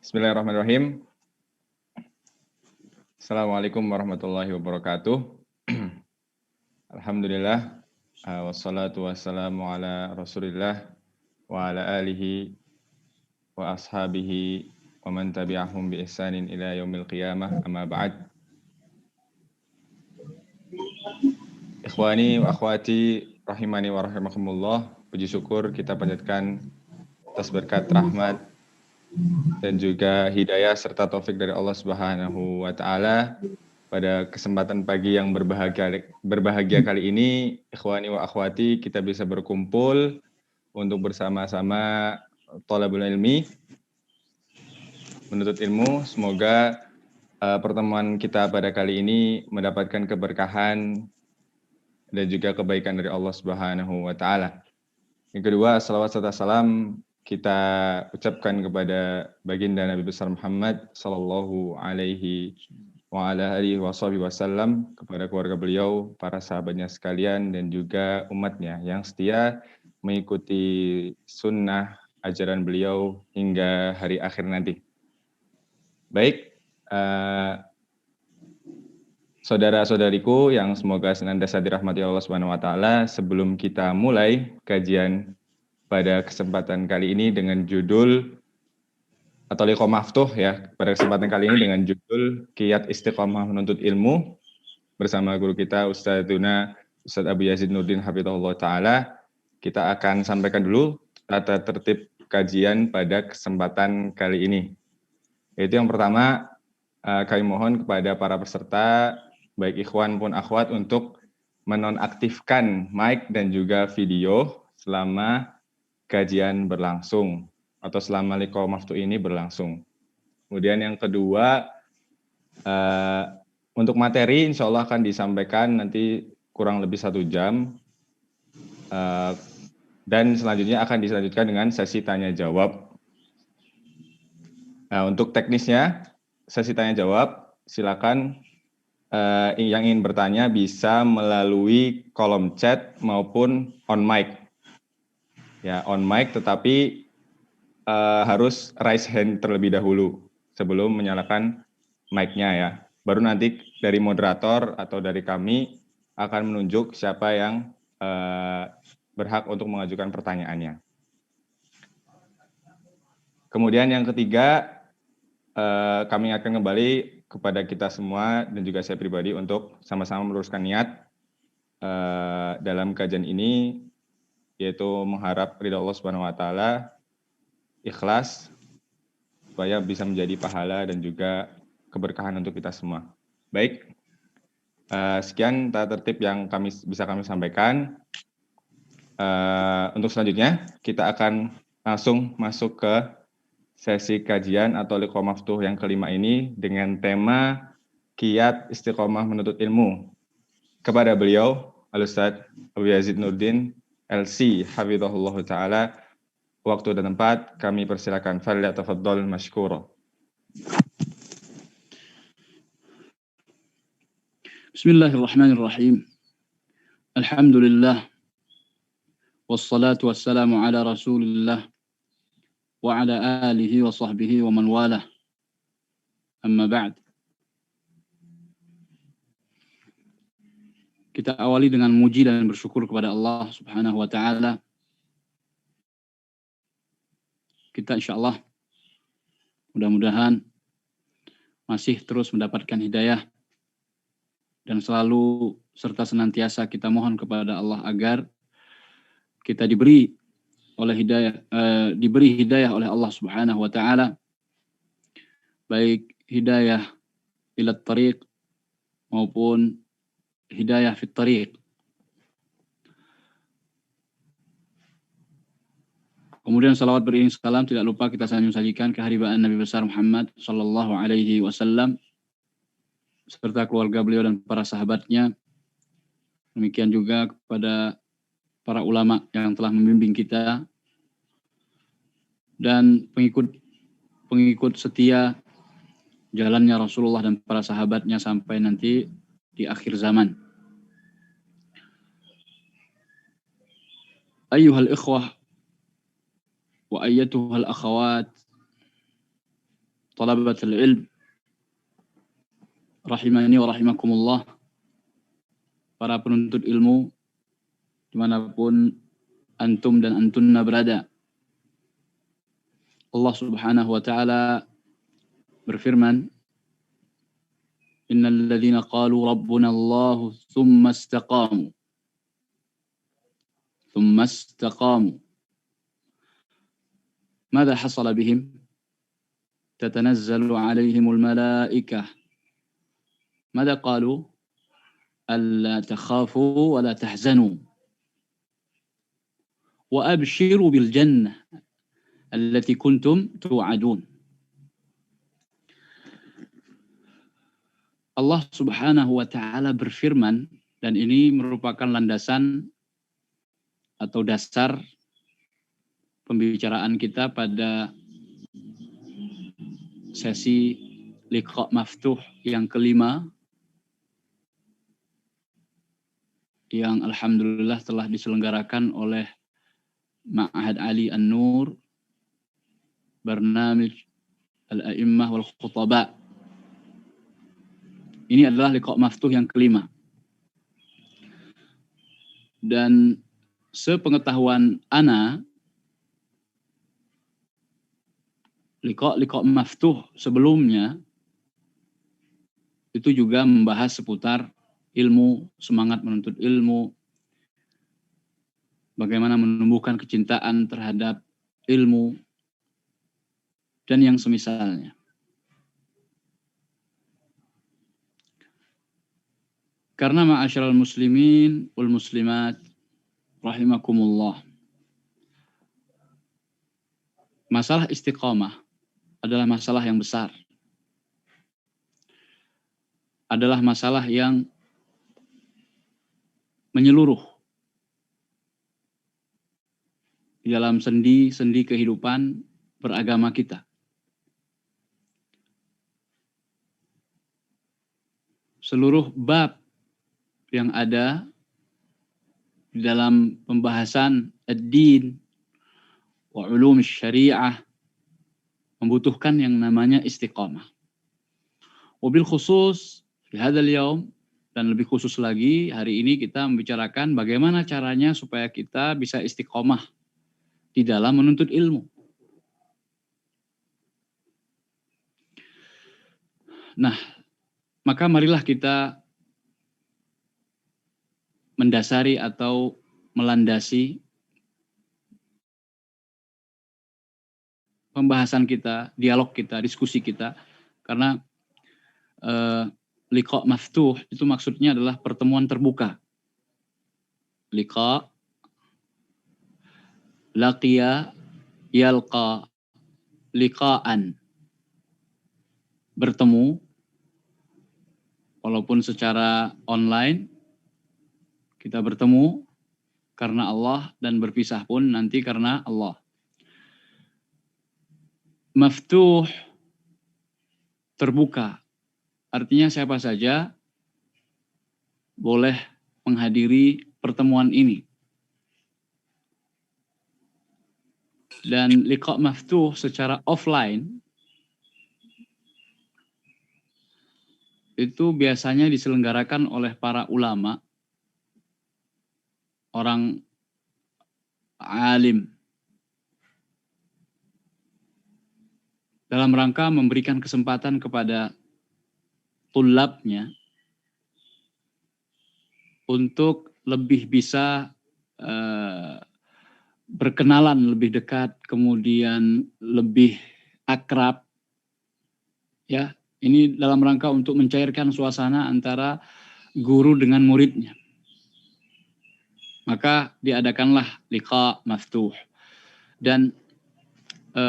Bismillahirrahmanirrahim. Assalamualaikum warahmatullahi wabarakatuh. Alhamdulillah, wassalatu wassalamu ala rasulillah wa ala alihi wa ashabihi wa man tabi'ahum bi ihsanin ila yaumil qiyamah, amma ba'd. Ikhwani wa akhwati rahimani wa rahimakumullah, puji syukur kita panjatkan atas berkat rahmat dan juga hidayah serta taufik dari Allah Subhanahu wa taala. Pada kesempatan pagi yang berbahagia kali ini, ikhwani wa akhwati, kita bisa berkumpul untuk bersama-sama thalabul ilmi, menuntut ilmu. Semoga pertemuan kita pada kali ini mendapatkan keberkahan dan juga kebaikan dari Allah Subhanahu wa taala. Yang kedua, salawat serta salam kita ucapkan kepada baginda Nabi besar Muhammad sallallahu alaihi wa ala alihi wasallam, kepada keluarga beliau, para sahabatnya sekalian, dan juga umatnya yang setia mengikuti sunnah ajaran beliau hingga hari akhir nanti. Baik, saudara-saudariku yang semoga senantiasa dirahmati Allah Subhanahu wa taala, sebelum kita mulai kajian pada kesempatan kali ini dengan judul atau liqa maftuh ya, pada kesempatan kali ini dengan judul Qiyat Istiqomah Menuntut Ilmu bersama guru kita Ustaz Abu Yazid Nurdin Hafizahullah Ta'ala. Kita akan sampaikan dulu tata tertib kajian pada kesempatan kali ini. Yaitu yang pertama, kami mohon kepada para peserta, baik ikhwan pun akhwat, untuk menonaktifkan mic dan juga video selama kajian berlangsung atau selama liqa maftuh ini berlangsung. Kemudian yang kedua, untuk materi insya Allah akan disampaikan nanti kurang lebih 1 jam, dan selanjutnya akan dilanjutkan dengan sesi tanya jawab. Nah, untuk teknisnya sesi tanya jawab, silakan yang ingin bertanya bisa melalui kolom chat maupun on mic. Ya, on mic, tetapi harus raise hand terlebih dahulu sebelum menyalakan mic-nya ya. Baru nanti dari moderator atau dari kami akan menunjuk siapa yang berhak untuk mengajukan pertanyaannya. Kemudian yang ketiga, kami akan kembali kepada kita semua dan juga saya pribadi untuk sama-sama meluruskan niat dalam kajian ini, yaitu mengharap ridha Allah Subhanahu wa taala, ikhlas, supaya bisa menjadi pahala dan juga keberkahan untuk kita semua. Baik, sekian tata tertib yang bisa kami sampaikan. Untuk selanjutnya, kita akan langsung masuk ke sesi kajian atau liqa maftuh yang kelima ini dengan tema Qiyat Istiqomah Menuntut Ilmu. Kepada beliau, Al-Ustaz Abu Yazid Nurdin, LC, Hafizahullah Ta'ala, waktu dan tempat kami persilakan. Falyatafaddal mashkura. Bismillahirrahmanirrahim. Alhamdulillah. Wassalatu wassalamu ala rasulillah wa ala alihi wa sahbihi wa man walah. Amma ba'd. Kita awali dengan muji dan bersyukur kepada Allah Subhanahu wa taala. Kita insyaallah mudah-mudahan masih terus mendapatkan hidayah dan selalu serta senantiasa kita mohon kepada Allah agar kita diberi hidayah oleh Allah Subhanahu wa taala, baik hidayah ila tariq maupun hidayah fit tariq. Kemudian salawat beriring salam tidak lupa kita sajikan kehadiran Nabi besar Muhammad sallallahu alaihi wasallam serta keluarga beliau dan para sahabatnya. Demikian juga kepada para ulama yang telah membimbing kita dan pengikut setia jalannya Rasulullah dan para sahabatnya sampai nanti di akhir zaman. Ayyuhal ikhwah wa ayyatuhal akhawat, talabatul ilm rahimani wa rahimakumullah, para penuntut ilmu dimanapun antum dan antunna berada. Allah Subhanahu wa taala berfirman, innal ladzina qalu rabbuna Allah tsumma istaqamu madza hasala bihim tatanazzalu alaihimul malaikah madza qalu alla takhafu wa la tahzanu wa abshiru bil jannah allati kuntum tu'adun. Allah Subhanahu wa taala berfirman, dan ini merupakan landasan atau dasar pembicaraan kita pada sesi liqa maftuh yang kelima, yang alhamdulillah telah diselenggarakan oleh Ma'had Ali An-Nur, Barnamij Al-A'immah wal Khutaba. Ini adalah liqa maftuh yang kelima. Dan sepengetahuan ana, liqa maftuh sebelumnya itu juga membahas seputar ilmu, semangat menuntut ilmu, bagaimana menumbuhkan kecintaan terhadap ilmu, dan yang semisalnya. Karena ma'asyiral muslimin wal muslimat rahimakumullah, masalah istiqamah adalah masalah yang besar. Adalah masalah yang menyeluruh di dalam sendi-sendi kehidupan beragama kita. Seluruh bab yang ada di dalam pembahasan ad-din wa ulum syariah membutuhkan yang namanya istiqamah. Wabil khusus di hadzal yaum, dan lebih khusus lagi hari ini kita membicarakan bagaimana caranya supaya kita bisa istiqamah di dalam menuntut ilmu. Nah, maka marilah kita mendasari atau melandasi pembahasan kita, dialog kita, diskusi kita, karena liqa maftuh itu maksudnya adalah pertemuan terbuka. Liqa, laqiya, yalqa, liqaan. Bertemu, walaupun secara online, kita bertemu karena Allah dan berpisah pun nanti karena Allah. Maftuh, terbuka. Artinya siapa saja boleh menghadiri pertemuan ini. Dan liqa maftuh secara offline itu biasanya diselenggarakan oleh para ulama, orang alim, dalam rangka memberikan kesempatan kepada tulabnya untuk lebih bisa berkenalan lebih dekat, kemudian lebih akrab, ya. Ini dalam rangka untuk mencairkan suasana antara guru dengan muridnya. Maka diadakanlah liqa maftuh. Dan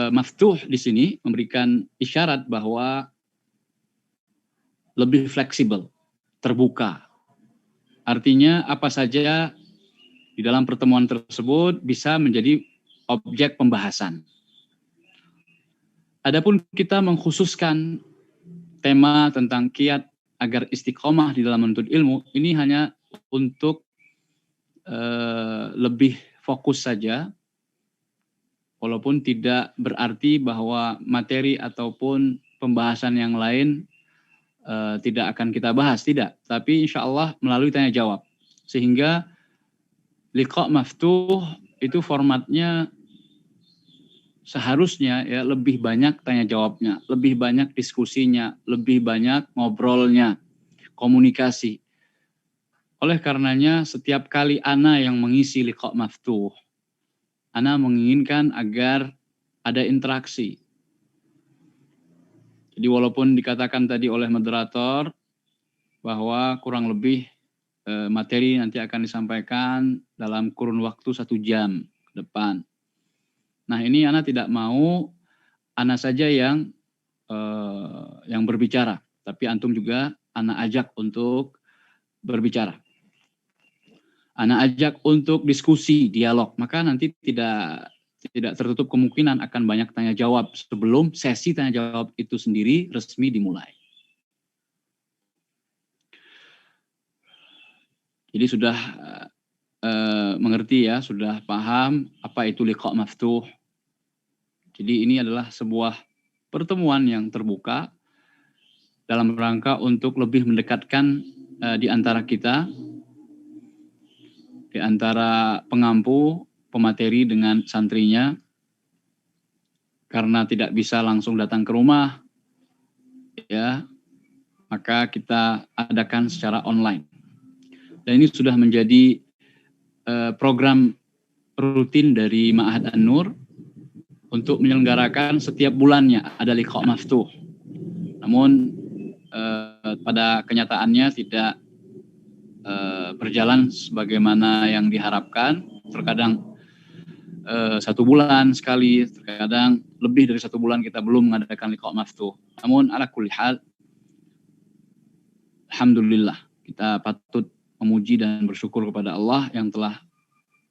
maftuh di sini memberikan isyarat bahwa lebih fleksibel, terbuka. Artinya apa saja di dalam pertemuan tersebut bisa menjadi objek pembahasan. Adapun kita mengkhususkan tema tentang kiat agar istiqomah di dalam menuntut ilmu, ini hanya untuk lebih fokus saja, walaupun tidak berarti bahwa materi ataupun pembahasan yang lain tidak akan kita bahas, tidak. Tapi insya Allah melalui tanya jawab. Sehingga liqa maftuh itu formatnya seharusnya ya lebih banyak tanya jawabnya, lebih banyak diskusinya, lebih banyak ngobrolnya, komunikasi. Oleh karenanya setiap kali ana yang mengisi liqa maftuh, ana menginginkan agar ada interaksi. Jadi walaupun dikatakan tadi oleh moderator bahwa kurang lebih materi nanti akan disampaikan dalam kurun waktu 1 jam ke depan. Nah ini ana tidak mau ana saja yang berbicara, tapi antum juga ana ajak untuk berbicara. Ana ajak untuk diskusi, dialog, maka nanti tidak tertutup kemungkinan akan banyak tanya jawab sebelum sesi tanya jawab itu sendiri resmi dimulai. Jadi sudah mengerti ya, sudah paham apa itu liqa maftuh. Jadi ini adalah sebuah pertemuan yang terbuka dalam rangka untuk lebih mendekatkan di antara kita, di antara pengampu, pemateri dengan santrinya, karena tidak bisa langsung datang ke rumah, ya, maka kita adakan secara online. Dan ini sudah menjadi program rutin dari Ma'had An-Nur untuk menyelenggarakan setiap bulannya ada liqa maftuh. Namun pada kenyataannya tidak berjalan sebagaimana yang diharapkan. Terkadang 1 bulan sekali, terkadang lebih dari 1 bulan kita belum mengadakan liqa maftuh. Namun ala kulli hal, alhamdulillah kita patut memuji dan bersyukur kepada Allah yang telah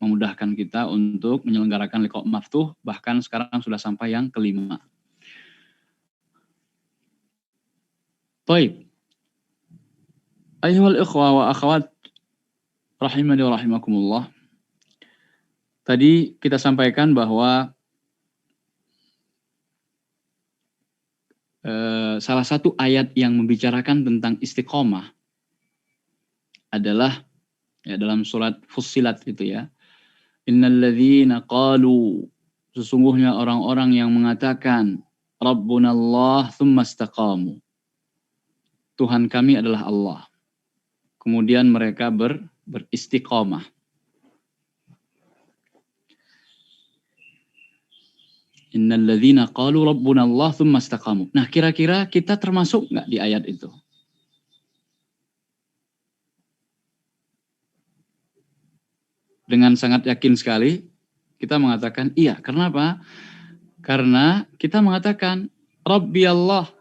memudahkan kita untuk menyelenggarakan liqa maftuh, bahkan sekarang sudah sampai yang ke-5. Baik. Ayyuhal ikhwa wa akhwat rahimani wa rahimakumullah. Tadi kita sampaikan bahwa salah satu ayat yang membicarakan tentang istiqomah adalah ya dalam surat Fussilat itu ya. Innalladzina qalu, sesungguhnya orang-orang yang mengatakan Rabbunallah tsumma istaqamu. Tuhan kami adalah Allah. Kemudian mereka beristiqomah. Innalladzina qalu Rabbunallah tsumma istaqamu. Nah, kira-kira kita termasuk enggak di ayat itu? Dengan sangat yakin sekali kita mengatakan iya. Kenapa? Karena kita mengatakan Rabbi Allah.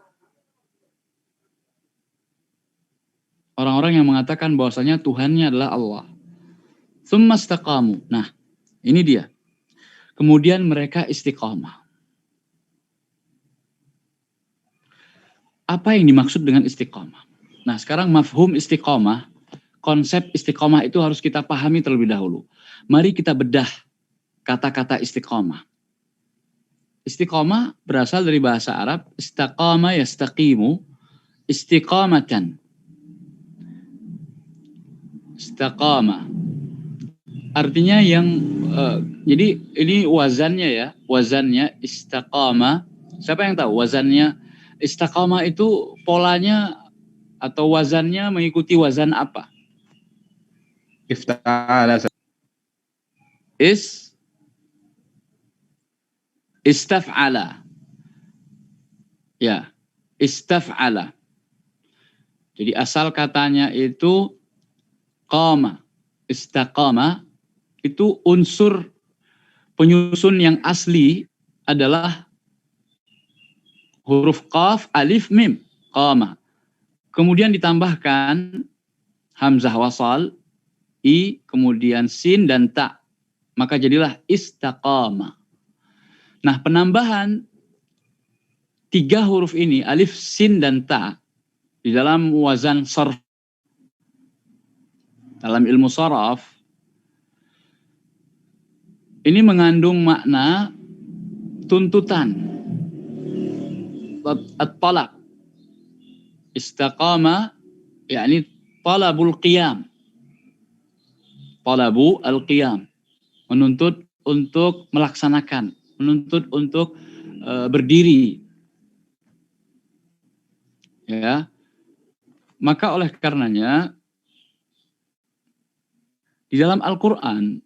Orang-orang yang mengatakan bahwasanya Tuhannya adalah Allah. Tsumma istaqamu. Nah, ini dia. Kemudian mereka istiqamah. Apa yang dimaksud dengan istiqamah? Nah, sekarang mafhum istiqamah, konsep istiqamah itu harus kita pahami terlebih dahulu. Mari kita bedah kata-kata istiqamah. Istiqamah berasal dari bahasa Arab, istaqama yastaqimu, istiqamatan. Istaqama. Artinya yang, jadi ini wazannya ya, wazannya istaqama. Siapa yang tahu wazannya? Istiqamah itu polanya atau wazannya mengikuti wazan apa? Ifta'ala. Istaf'ala. Ya, istaf'ala. Jadi asal katanya itu qama. Istaqama itu unsur penyusun yang asli adalah huruf qaf, alif, mim, qama. Kemudian ditambahkan hamzah wasal, i, kemudian sin dan ta. Maka jadilah istaqama. Nah, penambahan 3 huruf ini, alif, sin, dan ta, di dalam wazan sarf, dalam ilmu saraf, ini mengandung makna tuntutan. at-talab. Istaqama yakni talabul qiyam. Talabu al-qiyam. Menuntut untuk melaksanakan, menuntut untuk berdiri. Ya. Maka oleh karenanya di dalam Al-Qur'an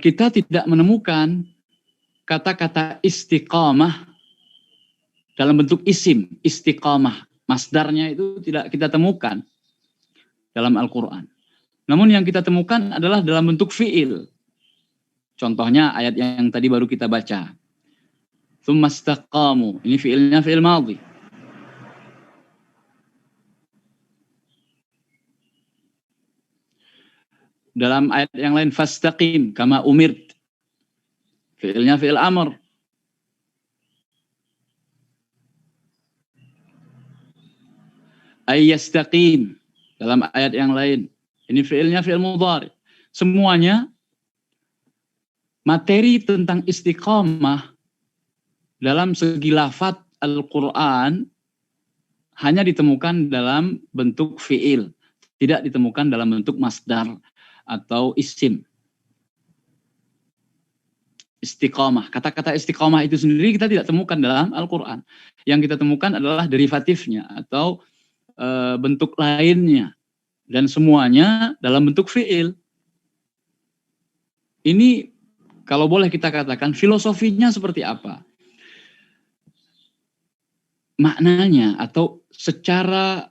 kita tidak menemukan kata-kata istiqamah dalam bentuk isim, istiqamah. Masdarnya itu tidak kita temukan dalam Al-Quran. Namun yang kita temukan adalah dalam bentuk fi'il. Contohnya ayat yang tadi baru kita baca. Tsumma istaqamu. Ini fi'ilnya fi'il madhi. Dalam ayat yang lain, fastaqim kama umirt. Fi'ilnya fi'il amr. Ayyastaqim. Dalam ayat yang lain. Ini fi'ilnya fi'il mudhari. Semuanya materi tentang istiqamah dalam segi lafadz Al-Quran hanya ditemukan dalam bentuk fi'il. Tidak ditemukan dalam bentuk masdar atau isim. Istiqamah. Kata-kata istiqamah itu sendiri kita tidak temukan dalam Al-Quran. Yang kita temukan adalah derivatifnya atau bentuk lainnya. Dan semuanya dalam bentuk fi'il. Ini kalau boleh kita katakan filosofinya seperti apa? Maknanya atau secara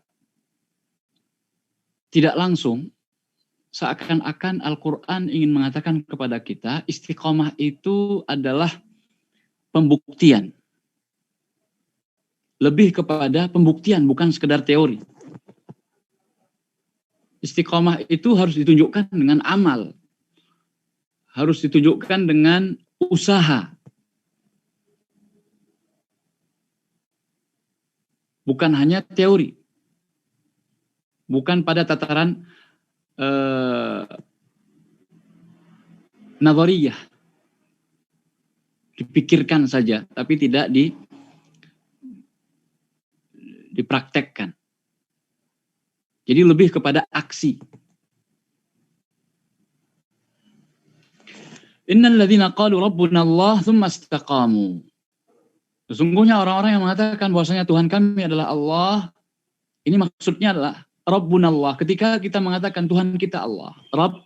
tidak langsung seakan-akan Al-Quran ingin mengatakan kepada kita istiqomah itu adalah pembuktian. Lebih kepada pembuktian, bukan sekedar teori. Istiqomah itu harus ditunjukkan dengan amal. Harus ditunjukkan dengan usaha. Bukan hanya teori. Bukan pada tataran nazariyah. Dipikirkan saja, tapi tidak dipraktekkan. Jadi lebih kepada aksi. Innal ladzina qalu rabbuna Allah tsumma istaqamu. Sesungguhnya orang-orang yang mengatakan bahwasanya Tuhan kami adalah Allah, ini maksudnya adalah Rabbuna Allah. Ketika kita mengatakan Tuhan kita Allah, Rabb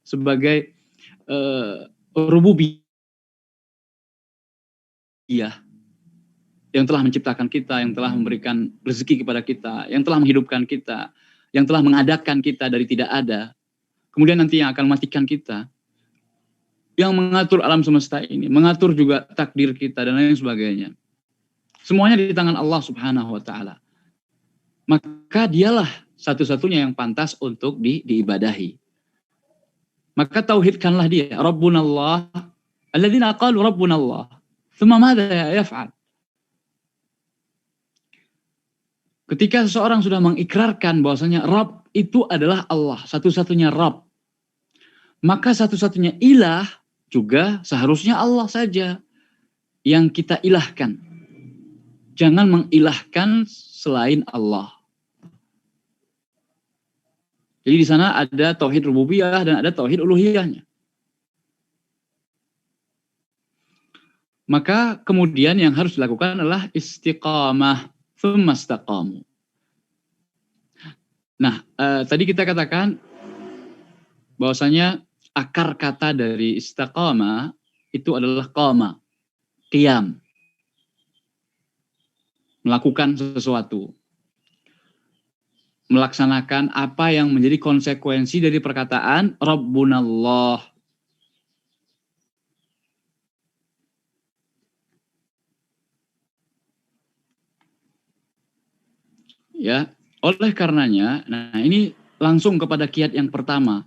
sebagai rububiyah yang telah menciptakan kita, yang telah memberikan rezeki kepada kita, yang telah menghidupkan kita, yang telah mengadakan kita dari tidak ada, kemudian nanti yang akan matikan kita, yang mengatur alam semesta ini, mengatur juga takdir kita dan lain sebagainya. Semuanya di tangan Allah Subhanahu wa taala. Maka dialah satu-satunya yang pantas untuk diibadahi. Maka tauhidkanlah dia, Rabbunallah, alladzina qalu Rabbunallah. Tsumma madza yaf'al? Ketika seseorang sudah mengikrarkan bahwasanya Rabb itu adalah Allah, satu-satunya Rabb, maka satu-satunya ilah juga seharusnya Allah saja yang kita ilahkan. Jangan mengilahkan selain Allah. Jadi di sana ada tauhid rububiyah dan ada tauhid uluhiyahnya. Maka kemudian yang harus dilakukan adalah istiqamah. Tsumma istaqamu. Nah, tadi kita katakan bahwasanya akar kata dari istiqamah itu adalah qama, qiyam. Melakukan sesuatu. Melaksanakan apa yang menjadi konsekuensi dari perkataan Rabbunallah. Ya, oleh karenanya, nah ini langsung kepada kiat yang pertama.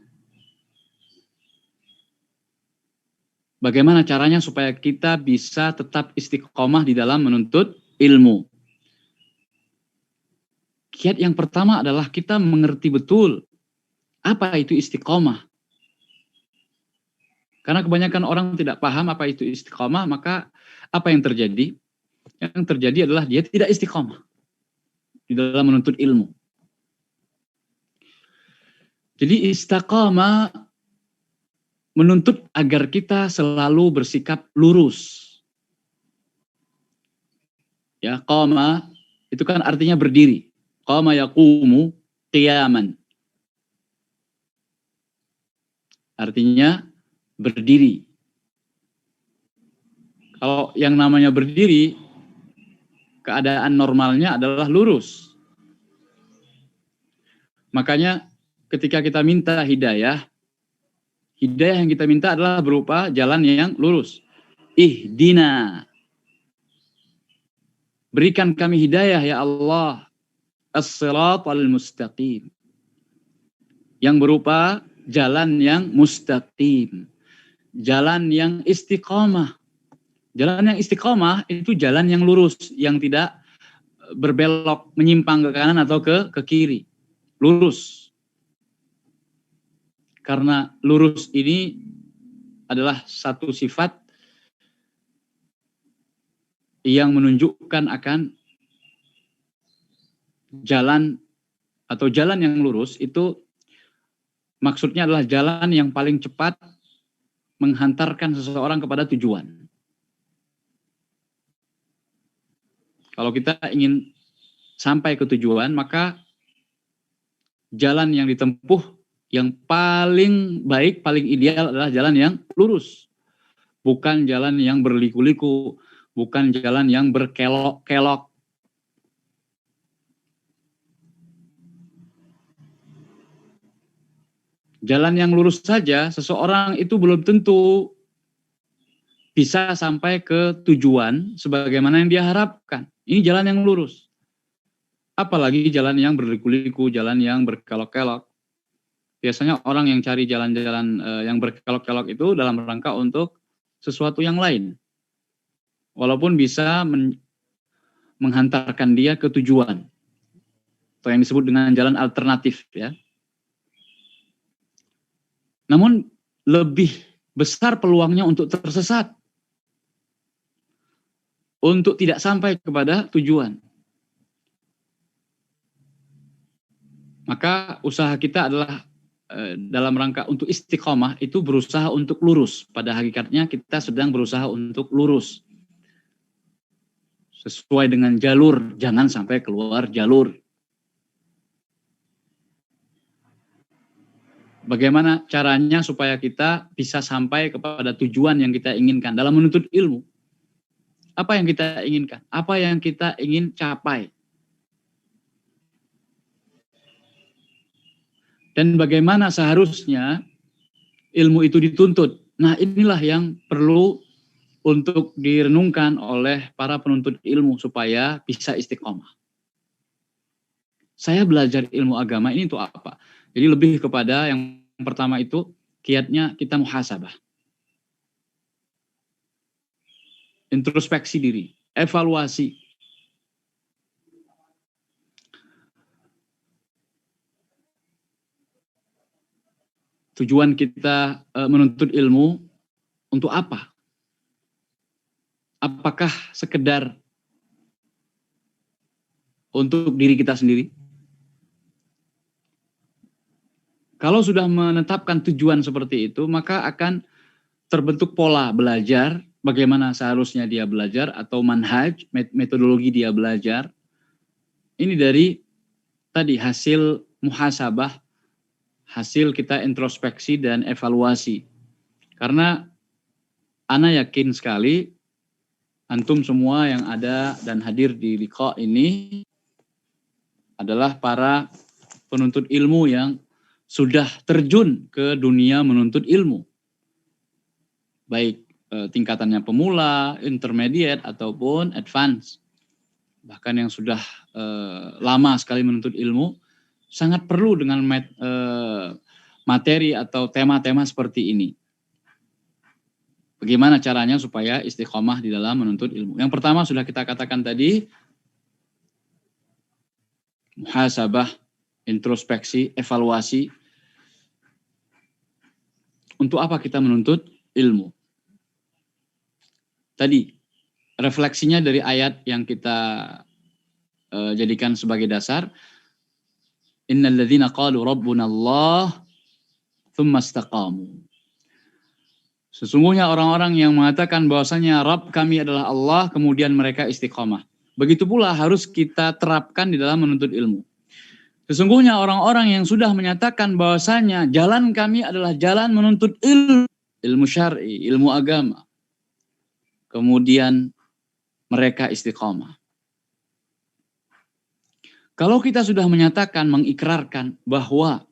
Bagaimana caranya supaya kita bisa tetap istiqomah di dalam menuntut ilmu? Kiat yang pertama adalah kita mengerti betul apa itu istiqomah. Karena kebanyakan orang tidak paham apa itu istiqomah, maka apa yang terjadi? Yang terjadi adalah dia tidak istiqomah di dalam menuntut ilmu. Jadi istiqomah menuntut agar kita selalu bersikap lurus. Ya, qama itu kan artinya berdiri. Qama yaqumu qiyaman. Artinya berdiri. Kalau yang namanya berdiri, keadaan normalnya adalah lurus. Makanya ketika kita minta hidayah yang kita minta adalah berupa jalan yang lurus. Ihdina. Berikan kami hidayah ya Allah. As-siratal mustaqim. Yang berupa jalan yang mustaqim. Jalan yang istiqomah. Jalan yang istiqomah itu jalan yang lurus, yang tidak berbelok, menyimpang ke kanan atau ke kiri. Lurus. Karena lurus ini adalah satu sifat yang menunjukkan akan jalan atau jalan yang lurus itu maksudnya adalah jalan yang paling cepat menghantarkan seseorang kepada tujuan. Kalau kita ingin sampai ke tujuan, maka jalan yang ditempuh yang paling baik, paling ideal adalah jalan yang lurus. Bukan jalan yang berliku-liku, bukan jalan yang berkelok-kelok. Jalan yang lurus saja, seseorang itu belum tentu bisa sampai ke tujuan sebagaimana yang dia harapkan. Ini jalan yang lurus. Apalagi jalan yang berliku-liku, jalan yang berkelok-kelok. Biasanya orang yang cari jalan-jalan yang berkelok-kelok itu dalam rangka untuk sesuatu yang lain. Walaupun bisa menghantarkan dia ke tujuan. Atau yang disebut dengan jalan alternatif, ya. Namun lebih besar peluangnya untuk tersesat. Untuk tidak sampai kepada tujuan. Maka usaha kita adalah dalam rangka untuk istiqomah itu berusaha untuk lurus. Pada hakikatnya kita sedang berusaha untuk lurus. Sesuai dengan jalur, jangan sampai keluar jalur. Bagaimana caranya supaya kita bisa sampai kepada tujuan yang kita inginkan dalam menuntut ilmu? Apa yang kita inginkan? Apa yang kita ingin capai? Dan bagaimana seharusnya ilmu itu dituntut? Nah, inilah yang perlu untuk direnungkan oleh para penuntut ilmu supaya bisa istiqomah. Saya belajar ilmu agama ini untuk apa? Jadi lebih kepada yang pertama itu kiatnya kita muhasabah. Introspeksi diri, evaluasi. Tujuan kita menuntut ilmu untuk apa? Apakah sekedar untuk diri kita sendiri? Kalau sudah menetapkan tujuan seperti itu, maka akan terbentuk pola belajar, bagaimana seharusnya dia belajar, atau manhaj, metodologi dia belajar. Ini dari tadi hasil muhasabah, hasil kita introspeksi dan evaluasi. Karena ana yakin sekali, antum semua yang ada dan hadir di liqa ini adalah para penuntut ilmu yang sudah terjun ke dunia menuntut ilmu. Baik tingkatannya pemula, intermediate, ataupun advance. Bahkan yang sudah lama sekali menuntut ilmu, sangat perlu dengan materi atau tema-tema seperti ini. Bagaimana caranya supaya istiqomah di dalam menuntut ilmu? Yang pertama sudah kita katakan tadi, muhasabah, introspeksi, evaluasi. Untuk apa kita menuntut ilmu. Tadi refleksinya dari ayat yang kita jadikan sebagai dasar, innal ladzina qalu rabbuna Allah tsumma istaqamu. Sesungguhnya orang-orang yang mengatakan bahwasanya Rabb kami adalah Allah, kemudian mereka istiqamah. Begitu pula harus kita terapkan di dalam menuntut ilmu. Sesungguhnya orang-orang yang sudah menyatakan bahwasanya jalan kami adalah jalan menuntut ilmu syar'i, ilmu agama. Kemudian mereka istiqamah. Kalau kita sudah menyatakan, mengikrarkan bahwa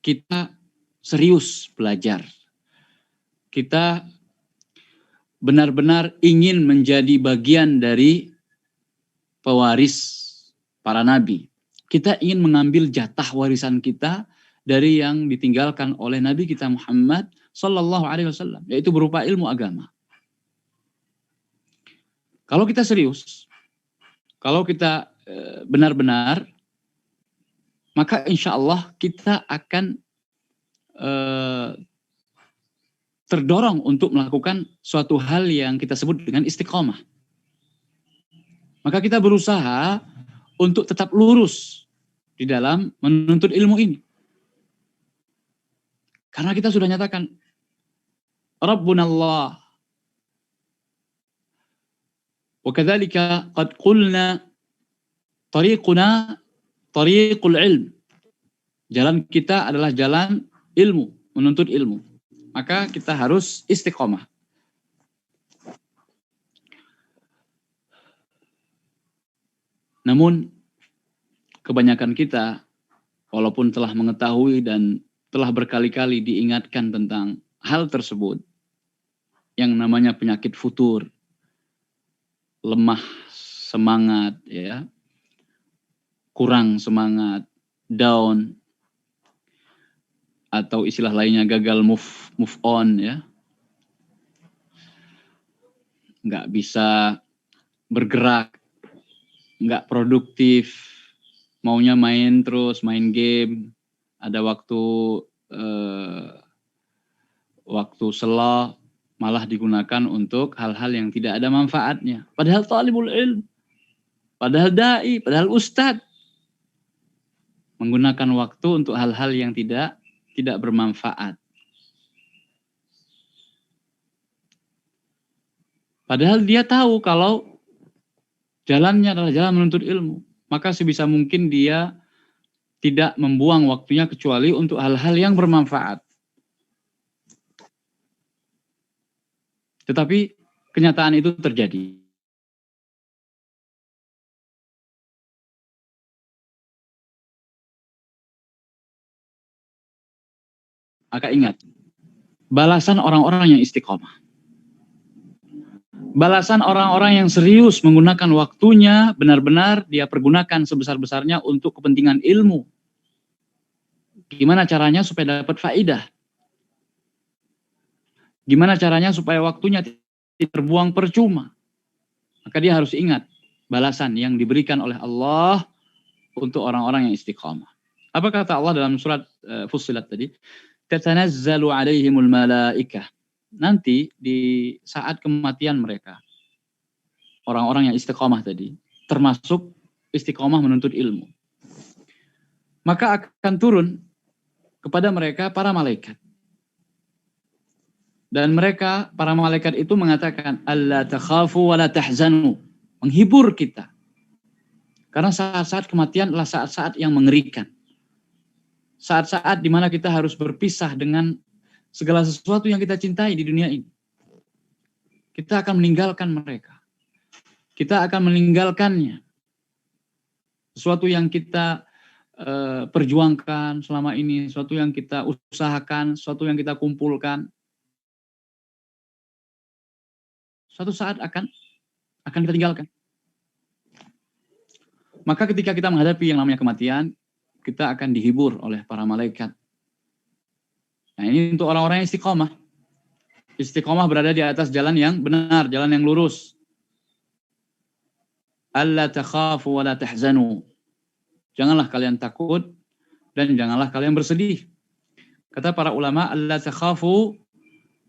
kita serius belajar, kita benar-benar ingin menjadi bagian dari pewaris para nabi, kita ingin mengambil jatah warisan kita dari yang ditinggalkan oleh Nabi kita Muhammad Sallallahu Alaihi Wasallam, yaitu berupa ilmu agama. Kalau kita serius, kalau kita benar-benar, maka insya Allah kita akan terdorong untuk melakukan suatu hal yang kita sebut dengan istiqomah. Maka kita berusaha untuk tetap lurus di dalam menuntut ilmu ini. Karena kita sudah nyatakan, Rabbuna Allah. Wa kadzalika qad qulna tariquna tariqul ilm. Jalan kita adalah jalan ilmu, menuntut ilmu. Maka kita harus istiqomah. Namun kebanyakan kita, walaupun telah mengetahui dan telah berkali-kali diingatkan tentang hal tersebut, yang namanya penyakit futur, lemah semangat, ya, kurang semangat, down, atau istilah lainnya gagal move on, ya, nggak bisa bergerak, nggak produktif, maunya main terus, main game, ada waktu slow malah digunakan untuk hal-hal yang tidak ada manfaatnya. Padahal talibul ilm, padahal dai, padahal ustadz menggunakan waktu untuk hal-hal yang tidak bermanfaat. Padahal dia tahu kalau jalannya adalah jalan menuntut ilmu, maka sebisa mungkin dia tidak membuang waktunya kecuali untuk hal-hal yang bermanfaat. Tetapi kenyataan itu terjadi. Maka ingat, balasan orang-orang yang istiqomah, balasan orang-orang yang serius menggunakan waktunya, benar-benar dia pergunakan sebesar-besarnya untuk kepentingan ilmu. Gimana caranya supaya dapat faidah? Gimana caranya supaya waktunya tidak terbuang percuma? Maka dia harus ingat balasan yang diberikan oleh Allah untuk orang-orang yang istiqamah. Apa kata Allah dalam surat Fussilat tadi? Tatanazzalu alaihimul malaikah. Nanti di saat kematian mereka, orang-orang yang istiqamah tadi, termasuk istiqamah menuntut ilmu, maka akan turun kepada mereka para malaikat. Dan mereka, para malaikat itu mengatakan, alla takhafu wa la tahzanu, menghibur kita. Karena saat-saat kematian adalah saat-saat yang mengerikan. Saat-saat di mana kita harus berpisah dengan segala sesuatu yang kita cintai di dunia ini. Kita akan meninggalkan mereka. Kita akan meninggalkannya. Sesuatu yang kita perjuangkan selama ini, sesuatu yang kita usahakan, sesuatu yang kita kumpulkan, suatu saat akan kita tinggalkan. Maka ketika kita menghadapi yang namanya kematian, kita akan dihibur oleh para malaikat. Nah, ini untuk orang-orang yang istiqomah. Istiqomah berada di atas jalan yang benar, jalan yang lurus. Alla takhafu wa la tahzanu. Janganlah kalian takut dan janganlah kalian bersedih. Kata para ulama, alla takhafu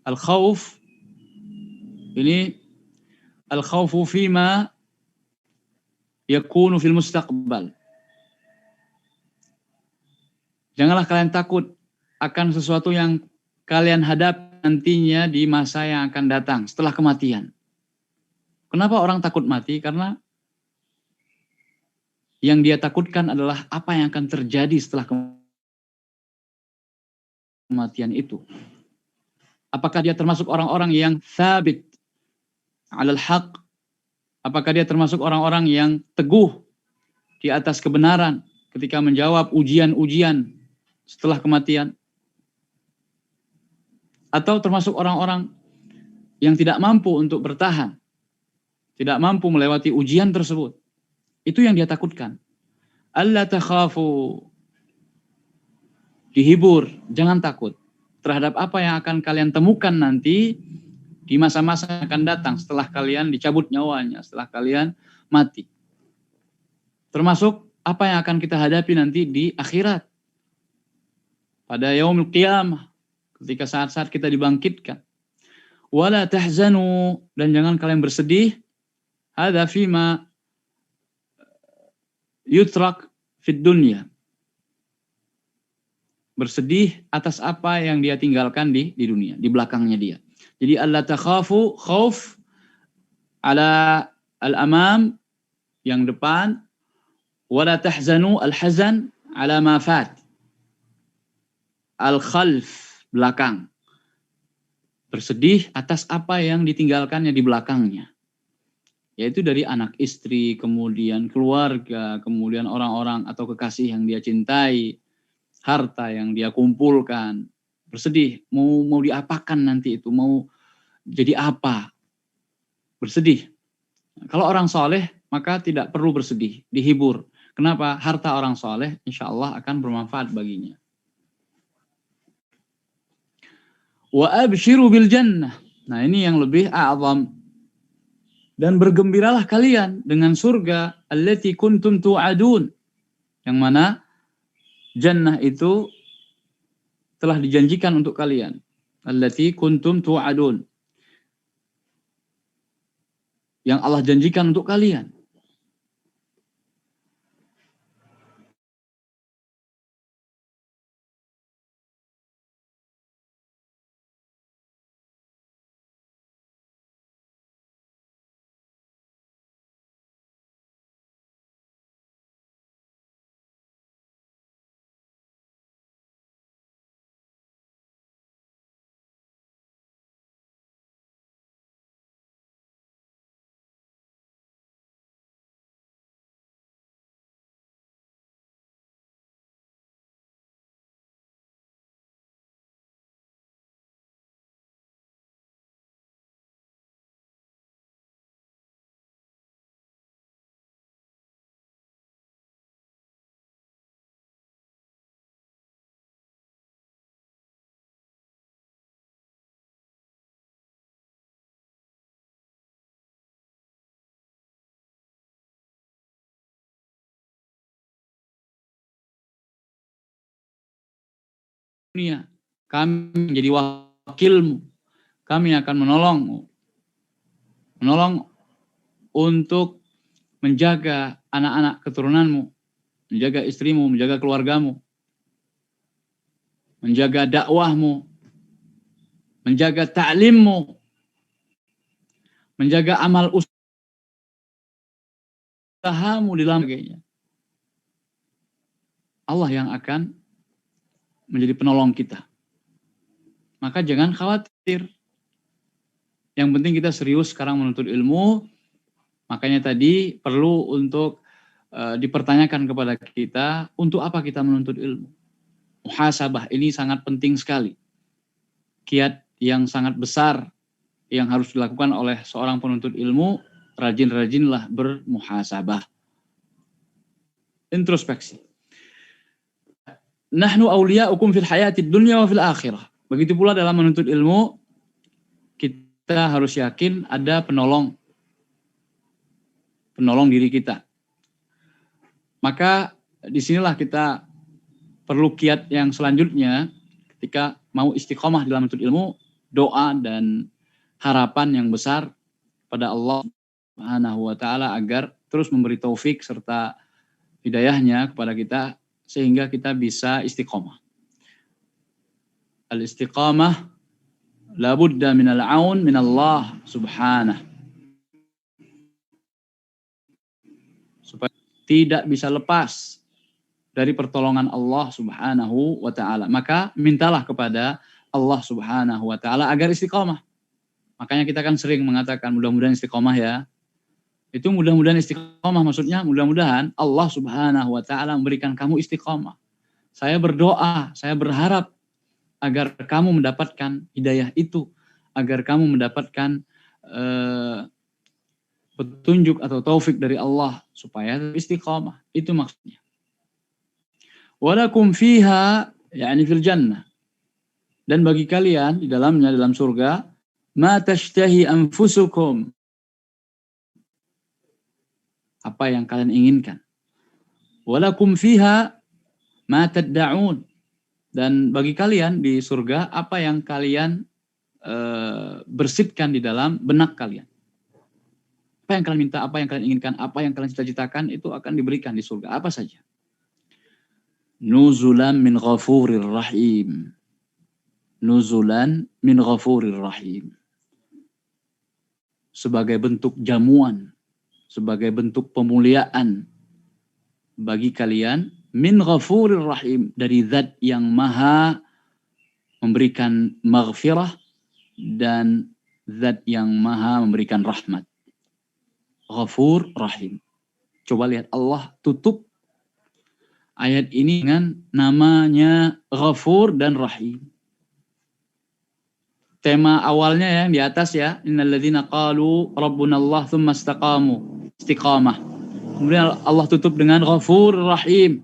Al-khawf ini al-khawfu fima yakunu fil mustaqbal. Janganlah kalian takut akan sesuatu yang kalian hadap nantinya di masa yang akan datang setelah kematian. Kenapa orang takut mati? Karena yang dia takutkan adalah apa yang akan terjadi setelah kematian itu. Apakah dia termasuk orang-orang yang thabit alal haq? Apakah dia termasuk orang-orang yang teguh di atas kebenaran ketika menjawab ujian-ujian setelah kematian? Atau termasuk orang-orang yang tidak mampu untuk bertahan, tidak mampu melewati ujian tersebut? Itu yang dia takutkan. Alla takhafu, dihibur, jangan takut terhadap apa yang akan kalian temukan nanti di masa-masa yang akan datang setelah kalian dicabut nyawanya, setelah kalian mati. Termasuk apa yang akan kita hadapi nanti di akhirat. Pada yaumul qiyamah, ketika saat-saat kita dibangkitkan. Wala tahzanu, dan jangan kalian bersedih. Hadza fima yutrak fid dunya. Bersedih atas apa yang dia tinggalkan di dunia, di belakangnya dia. Jadi alla takhafu, khauf ala al-amam, yang depan, wala tahzanu, al-hazan ala ma fat, al-khalf, belakang. Bersedih atas apa yang ditinggalkannya di belakangnya. Yaitu dari anak istri, kemudian keluarga, kemudian orang-orang atau kekasih yang dia cintai, harta yang dia kumpulkan. Bersedih, mau diapakan nanti itu, mau jadi apa? Bersedih. Kalau orang soleh, maka tidak perlu bersedih, dihibur. Kenapa? Harta orang soleh insya Allah akan bermanfaat baginya. Wa abshiru bil jannah. Nah, ini yang lebih a'zam. Dan bergembiralah kalian dengan surga allati kuntum tu'adun. Yang mana jannah itu telah dijanjikan untuk kalian. Allati kuntum tu'adun. Yang Allah janjikan untuk kalian. Dunia, kami menjadi wakilmu, kami akan menolong untuk menjaga anak-anak keturunanmu, menjaga istrimu, menjaga keluargamu, menjaga dakwahmu, menjaga ta'limmu, menjaga amal usahamu di dalam sebagainya. Allah yang akan menjadi penolong kita. Maka jangan khawatir. Yang penting kita serius sekarang menuntut ilmu. Makanya tadi perlu untuk dipertanyakan kepada kita, untuk apa kita menuntut ilmu? Muhasabah ini sangat penting sekali. Kiat yang sangat besar yang harus dilakukan oleh seorang penuntut ilmu, rajin-rajinlah bermuhasabah. Introspeksi. Nahnu awliya'ukum fil hayatid dunya wa fil akhirah. Begitu pula dalam menuntut ilmu, kita harus yakin ada penolong diri kita. Maka disinilah kita perlu kiat yang selanjutnya ketika mau istiqomah dalam menuntut ilmu, doa dan harapan yang besar pada Allah Subhanahu wa taala agar terus memberi taufik serta hidayahnya kepada kita sehingga kita bisa istiqomah. Al-istiqamah labudda minal aun minallah subhanahu. Supaya tidak bisa lepas dari pertolongan Allah Subhanahu wa taala. Maka mintalah kepada Allah Subhanahu wa taala agar istiqomah. Makanya kita kan sering mengatakan mudah-mudahan istiqomah ya. Itu mudah-mudahan istiqomah maksudnya mudah-mudahan Allah Subhanahu wa taala memberikan kamu istiqomah. Saya berdoa, saya berharap agar kamu mendapatkan hidayah itu, agar kamu mendapatkan petunjuk atau taufik dari Allah supaya istiqamah. Itu maksudnya. Walakum fiha, yakni fil jannah. Dan bagi kalian di dalamnya, dalam surga, ma tashtahi anfusukum. Apa yang kalian inginkan. Walakum fiha ma tadda'un. Dan bagi kalian di surga, apa yang kalian bersitkan di dalam benak kalian. Apa yang kalian minta, apa yang kalian inginkan, apa yang kalian cita-citakan, itu akan diberikan di surga. Apa saja. Nuzulan min ghafurir rahim. Nuzulan min ghafurir rahim. Sebagai bentuk jamuan, sebagai bentuk pemuliaan bagi kalian, min ghafurir rahim, dari zat yang maha memberikan maghfirah dan zat yang maha memberikan rahmat. Ghafur rahim. Coba lihat, Allah tutup ayat ini dengan namanya Ghafur dan Rahim. Tema awalnya yang di atas ya, innalladzina qalu rabbunallah tsumma istaqamu, istiqamah. Kemudian Allah tutup dengan Ghafur Rahim.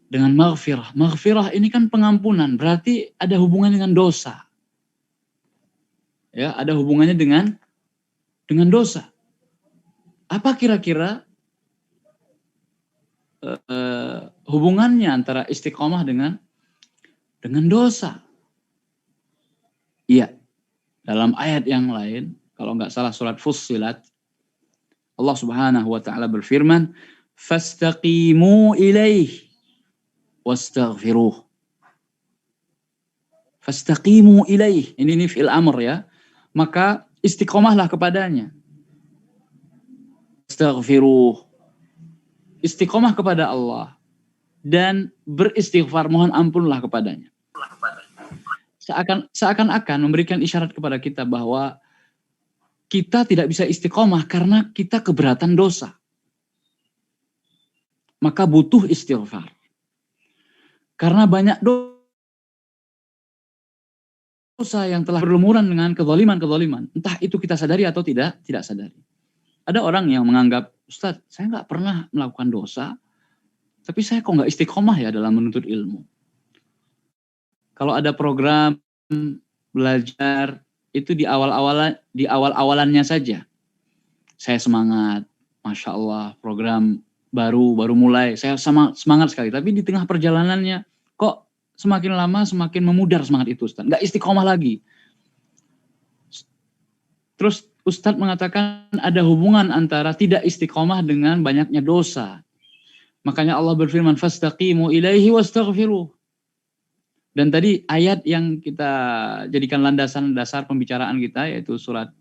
Dengan maghfirah. Maghfirah ini kan pengampunan, berarti ada hubungan dengan dosa. Ya, ada hubungannya dengan dosa. Apa kira-kira hubungannya antara istiqomah dengan dosa? Iya, dalam ayat yang lain, kalau nggak salah surat Fussilat, Allah Subhanahu wa taala berfirman, "Fastaqimu ilaih wastaghfiruh." Fastaqimu ilaih. Ini fi'il amr ya. Maka istiqomahlah kepadanya. Astaghfiruh. Istiqomah kepada Allah dan beristighfar, mohon ampunlah kepadanya. Seakan-akan memberikan isyarat kepada kita bahwa kita tidak bisa istiqomah karena kita keberatan dosa. Maka butuh istighfar. Karena banyak dosa yang telah berlumuran dengan kezaliman. Entah itu kita sadari atau tidak sadari. Ada orang yang menganggap, Ustadz, saya nggak pernah melakukan dosa, tapi saya kok nggak istiqomah ya dalam menuntut ilmu. Kalau ada program belajar, itu di awal-awalannya saja. Saya semangat, Masya Allah, program baru mulai, saya semangat sekali. Tapi di tengah perjalanannya, kok semakin lama semakin memudar semangat itu, Ustadz. Nggak istiqomah lagi. Terus Ustadz mengatakan ada hubungan antara tidak istiqomah dengan banyaknya dosa. Makanya Allah berfirman, fastaqimu ilaihi wastaghfiruh. Dan tadi ayat yang kita jadikan landasan dasar pembicaraan kita, yaitu surat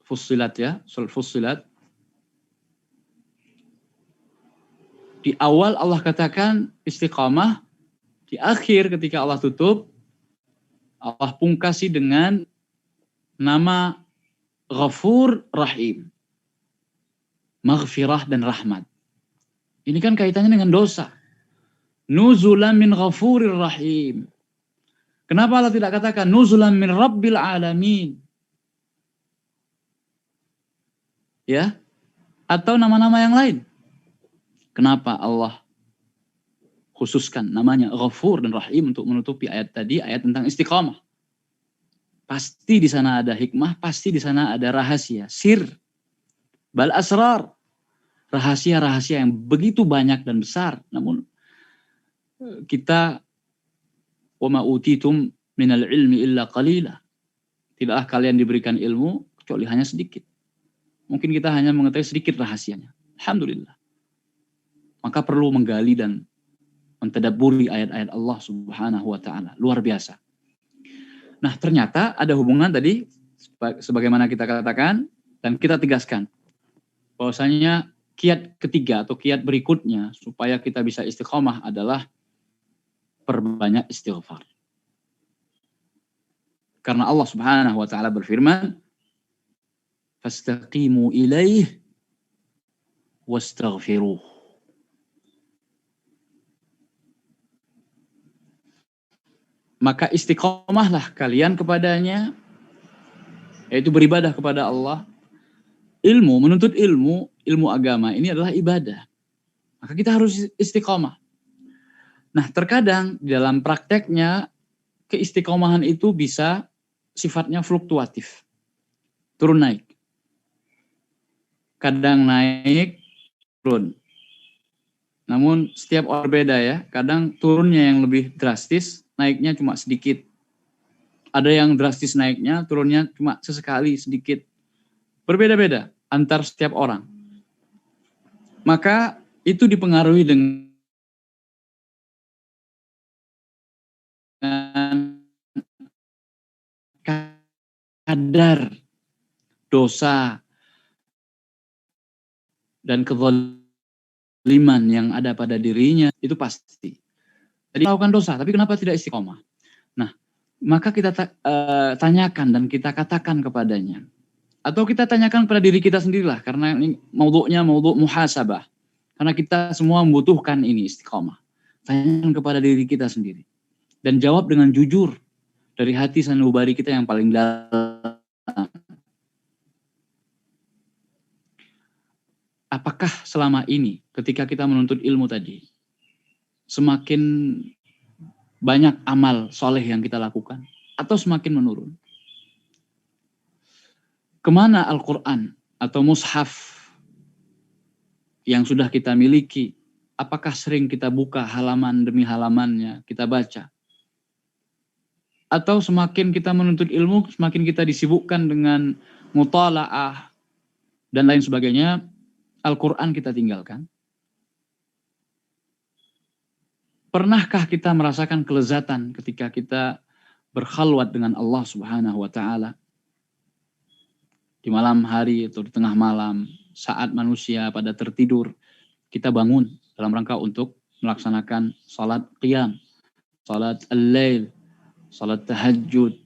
Fussilat ya, surat Fussilat. Di awal Allah katakan istiqamah, di akhir ketika Allah tutup, Allah pungkasi dengan nama Ghafur Rahim. Maghfirah dan rahmat. Ini kan kaitannya dengan dosa. Nuzulan min ghafurir rahim. Kenapa Allah tidak katakan nuzulan min rabbil alamin? Ya? Atau nama-nama yang lain? Kenapa Allah khususkan namanya Ghafur dan Rahim untuk menutupi ayat tadi, ayat tentang istiqamah? Pasti di sana ada hikmah, pasti di sana ada rahasia, sir, bal asrar. Rahasia-rahasia yang begitu banyak dan besar, namun kita wa ma utitum minal ilmi illa qalila. Tidaklah kalian diberikan ilmu kecuali hanya sedikit. Mungkin kita hanya mengetahui sedikit rahasianya. Alhamdulillah. Maka perlu menggali dan mentadabburi ayat-ayat Allah Subhanahu wa taala. Luar biasa. Nah, ternyata ada hubungan tadi sebagaimana kita katakan dan kita tegaskan bahwasanya kiat ketiga atau kiat berikutnya supaya kita bisa istiqomah adalah perbanyak istighfar. Karena Allah Subhanahu wa taala berfirman, "Fastaqimu ilaih wastaghfiruh." Maka istiqomahlah kalian kepadanya, yaitu beribadah kepada Allah. Ilmu, menuntut ilmu, ilmu agama ini adalah ibadah. Maka kita harus istiqomah. Nah, terkadang di dalam prakteknya keistiqomahan itu bisa sifatnya fluktuatif. Turun naik. Kadang naik, turun. Namun setiap orang berbeda ya. Kadang turunnya yang lebih drastis, naiknya cuma sedikit. Ada yang drastis naiknya, turunnya cuma sesekali sedikit. Berbeda-beda antar setiap orang. Maka itu dipengaruhi dengan kadar dosa dan kezaliman yang ada pada dirinya, itu pasti. Jadi melakukan dosa, tapi kenapa tidak istiqomah? Nah, maka kita tanyakan dan kita katakan kepadanya. Atau kita tanyakan kepada diri kita sendirilah, karena ini maudhu'nya maudhu' muhasabah. Karena kita semua membutuhkan ini istiqomah. Tanyakan kepada diri kita sendiri. Dan jawab dengan jujur dari hati sanubari kita yang paling dalam. Apakah selama ini ketika kita menuntut ilmu tadi, semakin banyak amal soleh yang kita lakukan atau semakin menurun? Kemana Al-Quran atau mushaf yang sudah kita miliki? Apakah sering kita buka halaman demi halamannya, kita baca? Atau semakin kita menuntut ilmu, semakin kita disibukkan dengan mutala'ah dan lain sebagainya, Al-Quran kita tinggalkan? Pernahkah kita merasakan kelezatan ketika kita berkhalwat dengan Allah Subhanahu wa taala? Di malam hari atau di tengah malam, saat manusia pada tertidur, kita bangun dalam rangka untuk melaksanakan salat qiyam, salat al-lail, salat tahajud.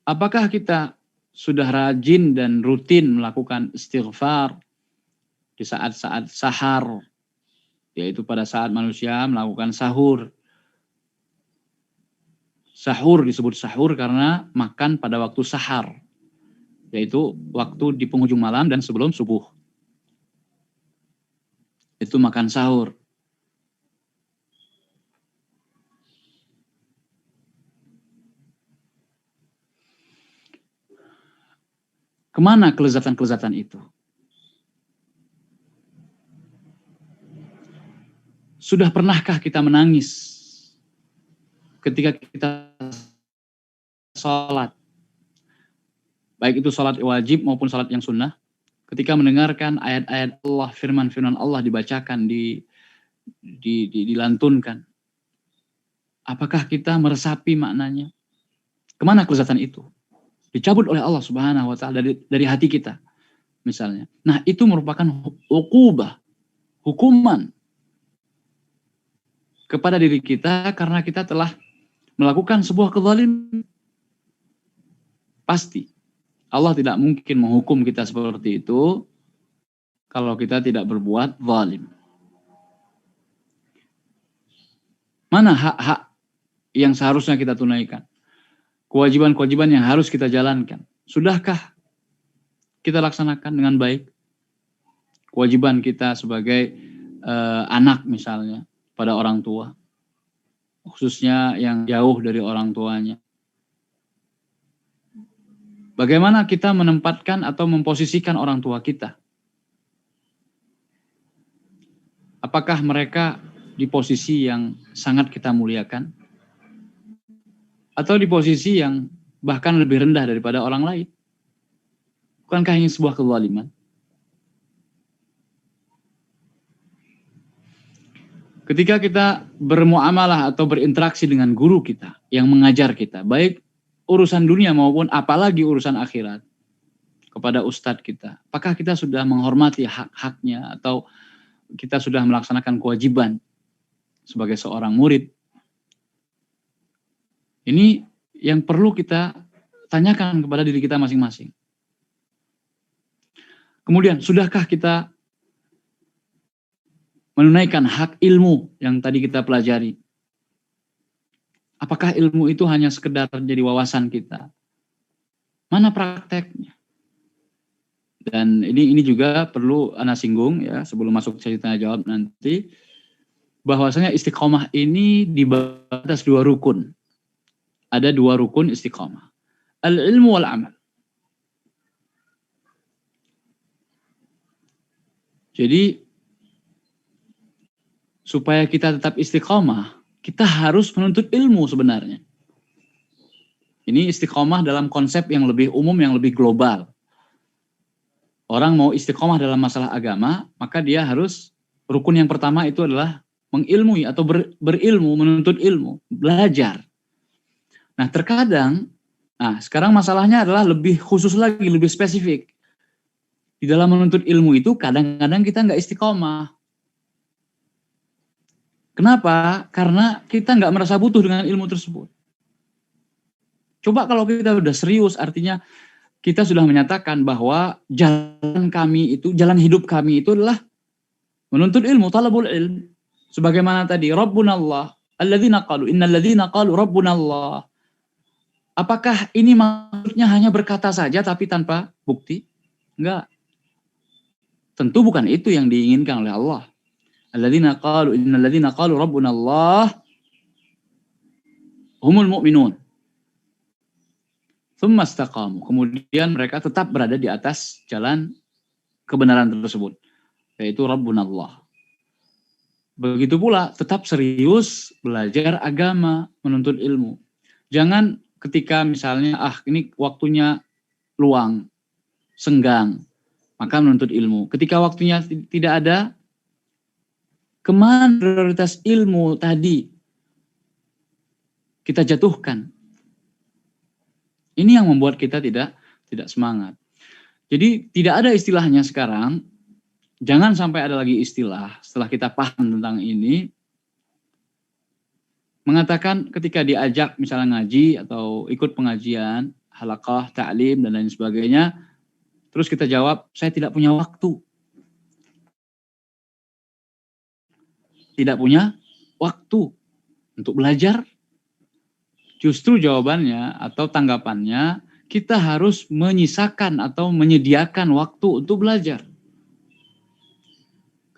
Apakah kita sudah rajin dan rutin melakukan istighfar di saat-saat sahar, yaitu pada saat manusia melakukan sahur? Sahur disebut sahur karena makan pada waktu sahar, yaitu waktu di penghujung malam dan sebelum subuh. Itu makan sahur. Kemana kelezatan-kelezatan itu? Sudah pernahkah kita menangis ketika kita sholat? Baik itu sholat wajib maupun sholat yang sunnah. Ketika mendengarkan ayat-ayat Allah, firman-firman Allah dibacakan, dilantunkan. Apakah kita meresapi maknanya? Kemana kelezatan itu? Dicabut oleh Allah Subhanahu wa taala dari hati kita misalnya. Nah, itu merupakan uqubah, hukuman kepada diri kita karena kita telah melakukan sebuah kezaliman. Pasti Allah tidak mungkin menghukum kita seperti itu kalau kita tidak berbuat zalim. Mana hak-hak yang seharusnya kita tunaikan? Kewajiban-kewajiban yang harus kita jalankan. Sudahkah kita laksanakan dengan baik? Kewajiban kita sebagai anak misalnya pada orang tua, khususnya yang jauh dari orang tuanya. Bagaimana kita menempatkan atau memposisikan orang tua kita? Apakah mereka di posisi yang sangat kita muliakan? Atau di posisi yang bahkan lebih rendah daripada orang lain? Bukankah ini sebuah kezaliman? Ketika kita bermuamalah atau berinteraksi dengan guru kita yang mengajar kita, baik urusan dunia maupun apalagi urusan akhirat, kepada ustadz kita, apakah kita sudah menghormati hak-haknya atau kita sudah melaksanakan kewajiban sebagai seorang murid? Ini yang perlu kita tanyakan kepada diri kita masing-masing. Kemudian, sudahkah kita menunaikan hak ilmu yang tadi kita pelajari? Apakah ilmu itu hanya sekedar jadi wawasan kita? Mana prakteknya? Dan ini juga perlu Ana singgung ya sebelum masuk sesi tanya jawab nanti, bahwasanya istiqomah ini di atas 2 rukun. Ada 2 rukun istiqomah. Al-ilmu wal amal. Jadi supaya kita tetap istiqomah, kita harus menuntut ilmu sebenarnya. Ini istiqomah dalam konsep yang lebih umum, yang lebih global. Orang mau istiqomah dalam masalah agama, maka dia harus, rukun yang pertama itu adalah mengilmui atau berilmu, menuntut ilmu, belajar. Nah terkadang, sekarang masalahnya adalah lebih khusus lagi, lebih spesifik. Di dalam menuntut ilmu itu kadang-kadang kita nggak istiqomah. Kenapa? Karena kita nggak merasa butuh dengan ilmu tersebut. Coba kalau kita udah serius, artinya kita sudah menyatakan bahwa jalan kami itu, jalan hidup kami itu adalah menuntut ilmu, talabul ilm. Sebagaimana tadi, Rabbunallah, alladzina qalu, innalladzina qalu Rabbunallah. Apakah ini maksudnya hanya berkata saja tapi tanpa bukti? Enggak. Tentu bukan itu yang diinginkan oleh Allah. Alladzina qalu innalladzina qalu rabbunallah humul mu'minun. Tsumma istaqamu. Kemudian mereka tetap berada di atas jalan kebenaran tersebut, yaitu rabbunallah. Begitu pula tetap serius belajar agama, menuntut ilmu. Jangan ketika misalnya ini waktunya luang, senggang, maka menuntut ilmu. Ketika waktunya tidak ada, kemana prioritas ilmu tadi kita jatuhkan? Ini yang membuat kita tidak semangat. Jadi tidak ada istilahnya sekarang, jangan sampai ada lagi istilah setelah kita paham tentang ini, mengatakan ketika diajak misalnya ngaji atau ikut pengajian, halaqah, ta'lim dan lain sebagainya, terus kita jawab, saya tidak punya waktu. Tidak punya waktu untuk belajar. Justru jawabannya atau tanggapannya, kita harus menyisakan atau menyediakan waktu untuk belajar.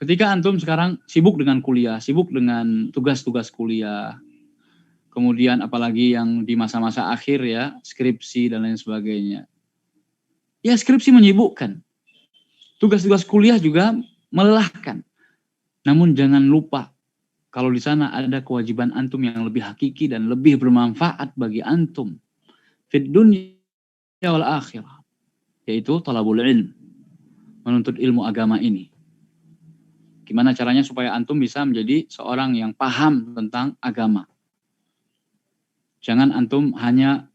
Ketika antum sekarang sibuk dengan kuliah, sibuk dengan tugas-tugas kuliah, kemudian apalagi yang di masa-masa akhir ya, skripsi dan lain sebagainya. Ya skripsi menyibukkan. Tugas-tugas kuliah juga melelahkan. Namun jangan lupa, kalau di sana ada kewajiban antum yang lebih hakiki dan lebih bermanfaat bagi antum. Fid dunya wal akhirah. Yaitu talabul ilm. Menuntut ilmu agama ini. Gimana caranya supaya antum bisa menjadi seorang yang paham tentang agama. Jangan antum hanya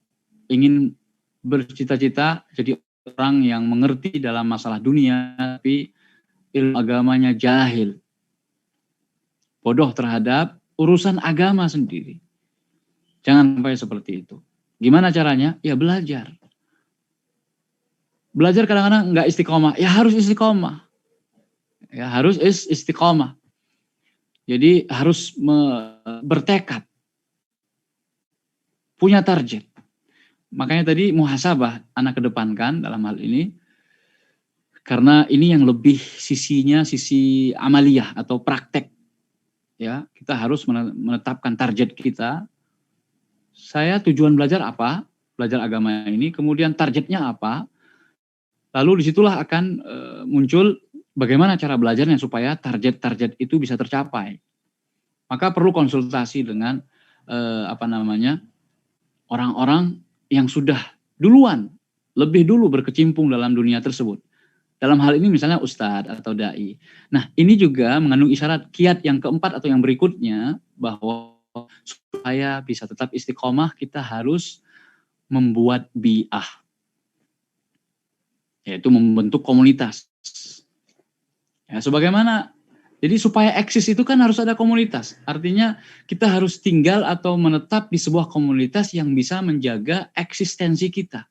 ingin bercita-cita jadi orang yang mengerti dalam masalah dunia, tapi ilmu agamanya jahil. Bodoh terhadap urusan agama sendiri. Jangan sampai seperti itu. Gimana caranya? Ya belajar. Belajar kadang-kadang nggak istiqomah. Ya harus istiqomah. Ya harus istiqomah. Jadi harus bertekad. Punya target. Makanya tadi muhasabah anak kedepankan dalam hal ini. Karena ini yang lebih sisinya, sisi amaliyah atau praktek. Ya, kita harus menetapkan target kita. Saya tujuan belajar apa? Belajar agama ini. Kemudian targetnya apa? Lalu disitulah akan muncul bagaimana cara belajarnya supaya target-target itu bisa tercapai. Maka perlu konsultasi dengan orang-orang yang sudah duluan, lebih dulu berkecimpung dalam dunia tersebut. Dalam hal ini misalnya ustadz atau dai. Nah, ini juga mengandung isyarat kiat yang keempat atau yang berikutnya, bahwa supaya bisa tetap istiqomah kita harus membuat bi'ah, yaitu membentuk komunitas. Ya, sebagaimana, jadi supaya eksis itu kan harus ada komunitas. Artinya kita harus tinggal atau menetap di sebuah komunitas yang bisa menjaga eksistensi kita.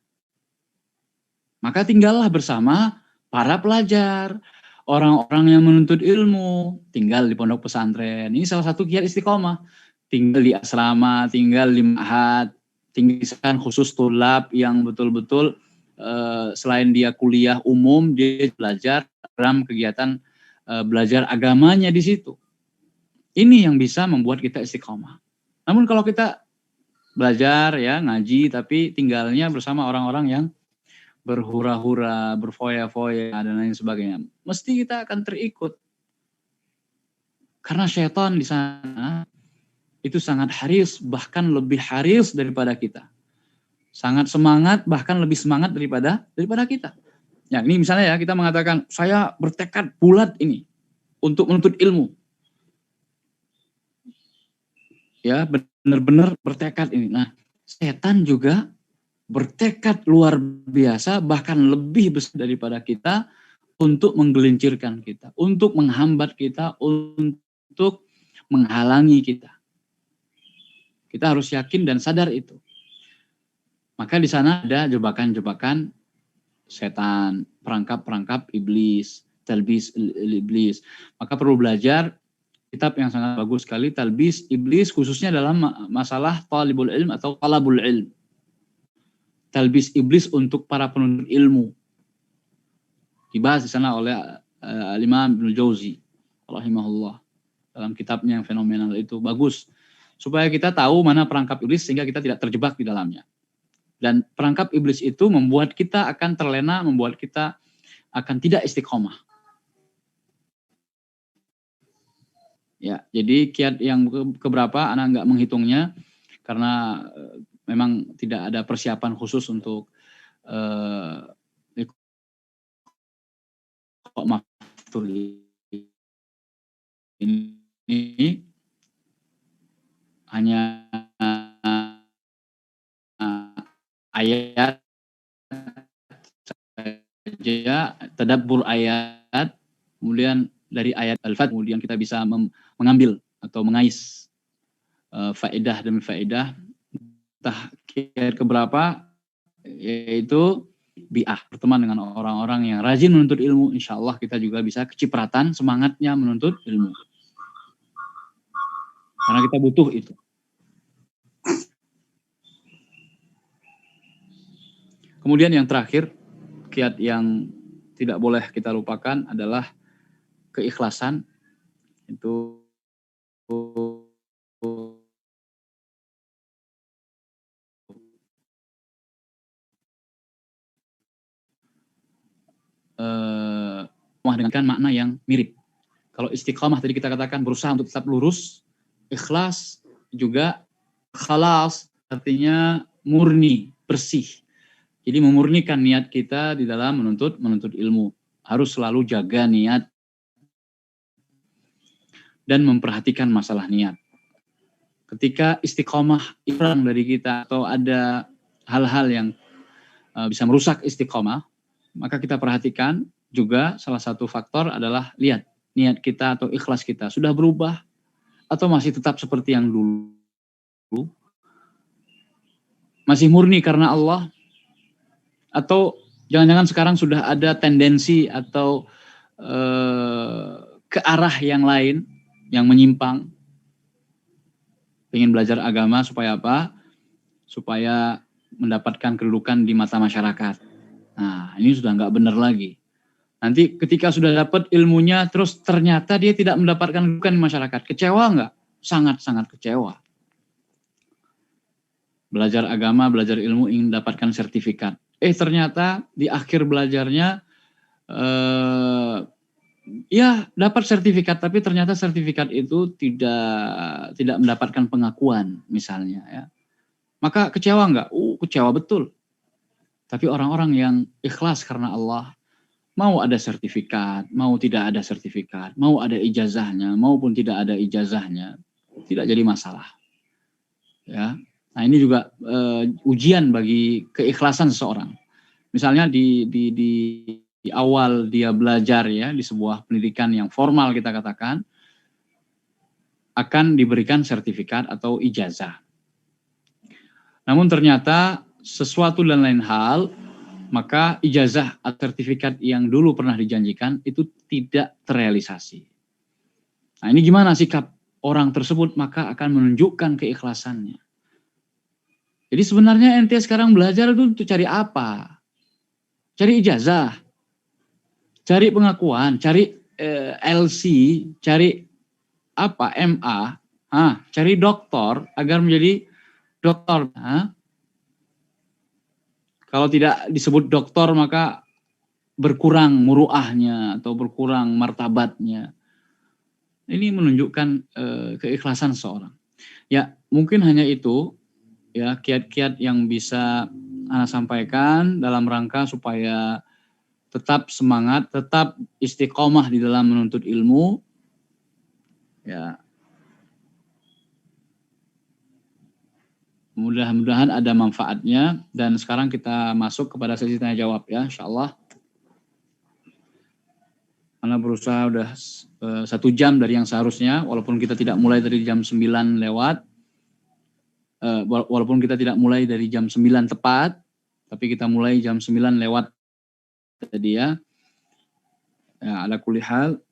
Maka tinggallah bersama para pelajar, orang-orang yang menuntut ilmu, tinggal di pondok pesantren. Ini salah satu kiat istiqomah. Tinggal di asrama, tinggal di ma'had, tinggal khusus tulab yang betul-betul selain dia kuliah umum, dia belajar dalam kegiatan belajar agamanya di situ. Ini yang bisa membuat kita istiqomah. Namun kalau kita belajar ya ngaji tapi tinggalnya bersama orang-orang yang berhura-hura, berfoya-foya dan lain sebagainya, mesti kita akan terikut. Karena syaitan di sana itu sangat haris, bahkan lebih haris daripada kita. Sangat semangat, bahkan lebih semangat daripada kita. Ya, ini misalnya ya, kita mengatakan, saya bertekad bulat ini untuk menuntut ilmu. Ya, benar-benar bertekad ini. Nah, setan juga bertekad luar biasa, bahkan lebih besar daripada kita untuk menggelincirkan kita, untuk menghambat kita, untuk menghalangi kita. Kita harus yakin dan sadar itu. Maka di sana ada jebakan-jebakan setan, perangkap-perangkap iblis, talbis iblis. Maka perlu belajar kitab yang sangat bagus sekali, Talbis Iblis, khususnya dalam masalah talibul ilm atau talabul ilm. Talbis Iblis untuk para penuntut ilmu. Dibahas di sana oleh Imam Ibnu Jauzi rahimahullah dalam kitabnya yang fenomenal itu, bagus supaya kita tahu mana perangkap iblis sehingga kita tidak terjebak di dalamnya. Dan perangkap iblis itu membuat kita akan terlena, membuat kita akan tidak istiqomah. Ya, jadi kiat yang keberapa anak nggak menghitungnya karena memang tidak ada persiapan khusus untuk maftul ini, hanya ayat saja, tadabbur ayat, kemudian dari ayat Al-Fatihah kemudian kita bisa mengambil atau mengais faedah demi faedah. Entah kiat keberapa, yaitu bi'ah, berteman dengan orang-orang yang rajin menuntut ilmu. Insya Allah kita juga bisa kecipratan semangatnya menuntut ilmu, karena kita butuh itu. Kemudian yang terakhir, kiat yang tidak boleh kita lupakan adalah keikhlasan. Itu dengan makna yang mirip. Kalau istiqamah tadi kita katakan berusaha untuk tetap lurus, ikhlas juga khalas, artinya murni, bersih. Jadi memurnikan niat kita di dalam menuntut ilmu. Harus selalu jaga niat dan memperhatikan masalah niat. Ketika istiqomah hilang dari kita atau ada hal-hal yang bisa merusak istiqomah, maka kita perhatikan juga salah satu faktor adalah lihat niat kita atau ikhlas kita sudah berubah atau masih tetap seperti yang dulu, masih murni karena Allah, atau jangan-jangan sekarang sudah ada tendensi atau ke arah yang lain yang menyimpang. Pengen belajar agama supaya apa? Supaya mendapatkan kedudukan di mata masyarakat. Nah, ini sudah nggak benar lagi. Nanti ketika sudah dapat ilmunya, terus ternyata dia tidak mendapatkan kedudukan di masyarakat. Kecewa nggak? Sangat-sangat kecewa. Belajar agama, belajar ilmu, ingin mendapatkan sertifikat. Ternyata di akhir belajarnya ya dapat sertifikat, tapi ternyata sertifikat itu tidak mendapatkan pengakuan misalnya ya. Maka kecewa nggak? Kecewa betul. Tapi orang-orang yang ikhlas karena Allah, mau ada sertifikat, mau tidak ada sertifikat, mau ada ijazahnya, maupun tidak ada ijazahnya, tidak jadi masalah. Ya, nah ini juga ujian bagi keikhlasan seseorang. Misalnya di awal dia belajar ya di sebuah pendidikan yang formal kita katakan, akan diberikan sertifikat atau ijazah. Namun ternyata sesuatu dan lain hal, maka ijazah atau sertifikat yang dulu pernah dijanjikan itu tidak terrealisasi. Nah ini gimana sikap orang tersebut? Maka akan menunjukkan keikhlasannya. Jadi sebenarnya ente sekarang belajar itu untuk cari apa? Cari ijazah, cari pengakuan, cari LC, cari apa? MA, cari doktor agar menjadi doktor. Kalau tidak disebut doktor maka berkurang muruahnya atau berkurang martabatnya. Ini menunjukkan keikhlasan seorang. Ya mungkin hanya itu ya kiat-kiat yang bisa Ana sampaikan dalam rangka supaya tetap semangat, tetap istiqomah di dalam menuntut ilmu. Ya. Mudah-mudahan ada manfaatnya, dan sekarang kita masuk kepada sesi tanya jawab ya, insyaallah. Ana berusaha udah 1 jam dari yang seharusnya, walaupun kita tidak mulai dari jam 9 lewat, walaupun kita tidak mulai dari jam 9 tepat, tapi kita mulai jam 9 lewat tadi ya. Ya, ala kulli hal,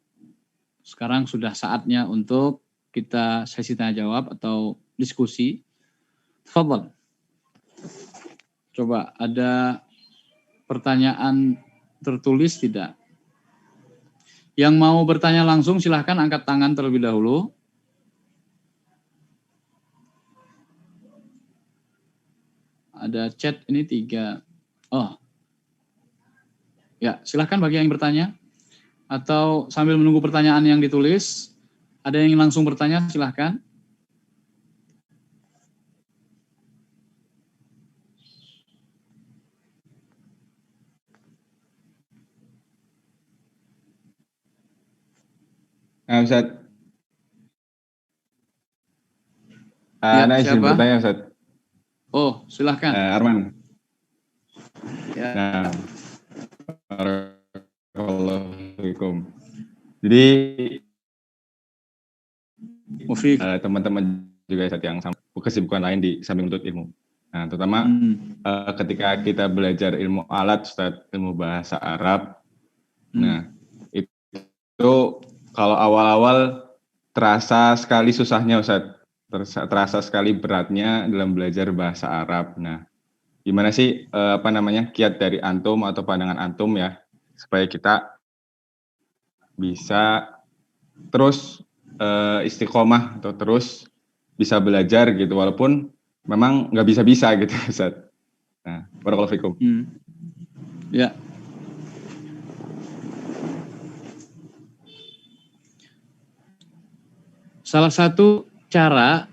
sekarang sudah saatnya untuk kita sesi tanya jawab atau diskusi. Tafadhal. Coba ada pertanyaan tertulis tidak? Yang mau bertanya langsung silahkan angkat tangan terlebih dahulu. Ada chat ini 3. Oh. Ya, silahkan bagi yang bertanya. Atau sambil menunggu pertanyaan yang ditulis, ada yang langsung bertanya silahkan. Ustaz. Ya, Ana izin siapa? bertanya, Ustaz. Oh, silahkan. Arman. Ya. Nah, Waalaikumsalam. Jadi teman-teman juga Ustaz yang kesibukan lain di samping menuntut ilmu. Nah, terutama ketika kita belajar ilmu alat, Ustaz, ilmu bahasa Arab. Nah, itu kalau awal-awal terasa sekali susahnya, Ustaz. Terasa sekali beratnya dalam belajar bahasa Arab. Nah, gimana sih kiat dari antum atau pandangan antum ya supaya kita bisa terus istiqomah atau terus bisa belajar gitu walaupun memang nggak bisa-bisa gitu, Ustaz. Nah, barakallahu fikum. Ya. Salah satu cara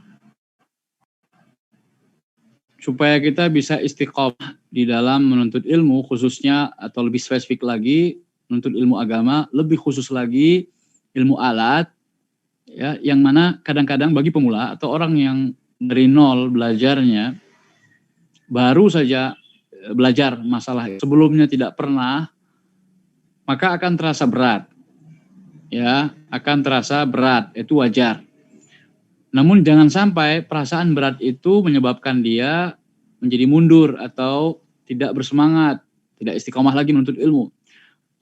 supaya kita bisa istiqomah di dalam menuntut ilmu, khususnya atau lebih spesifik lagi menuntut ilmu agama, lebih khusus lagi ilmu alat, ya, yang mana kadang-kadang bagi pemula atau orang yang dari nol belajarnya, baru saja belajar masalah sebelumnya tidak pernah, maka akan terasa berat, ya, akan terasa berat, itu wajar. Namun jangan sampai perasaan berat itu menyebabkan dia menjadi mundur atau tidak bersemangat, tidak istiqomah lagi menuntut ilmu.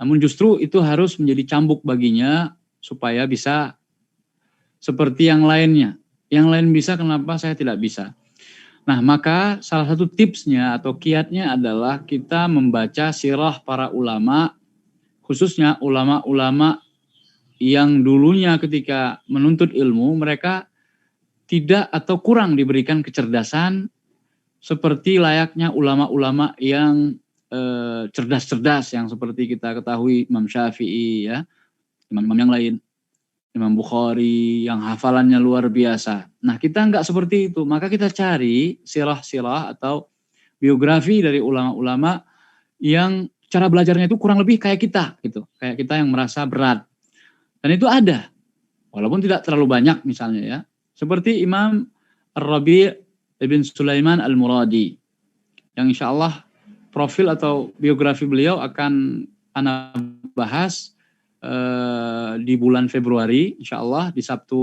Namun justru itu harus menjadi cambuk baginya supaya bisa seperti yang lainnya. Yang lain bisa, kenapa saya tidak bisa? Nah, maka salah satu tipsnya atau kiatnya adalah kita membaca sirah para ulama, khususnya ulama-ulama yang dulunya ketika menuntut ilmu, mereka tidak atau kurang diberikan kecerdasan seperti layaknya ulama-ulama yang cerdas-cerdas yang seperti kita ketahui Imam Syafi'i ya, imam-imam yang lain, Imam Bukhari yang hafalannya luar biasa. Nah, kita nggak seperti itu, maka kita cari sirah-sirah atau biografi dari ulama-ulama yang cara belajarnya itu kurang lebih kayak kita gitu, kayak kita yang merasa berat. Dan itu ada, walaupun tidak terlalu banyak misalnya ya. Seperti Imam Ar-Rabi' ibn Sulaiman Al-Muradi, yang insya Allah profil atau biografi beliau akan Ana bahas di bulan Februari, insya Allah di Sabtu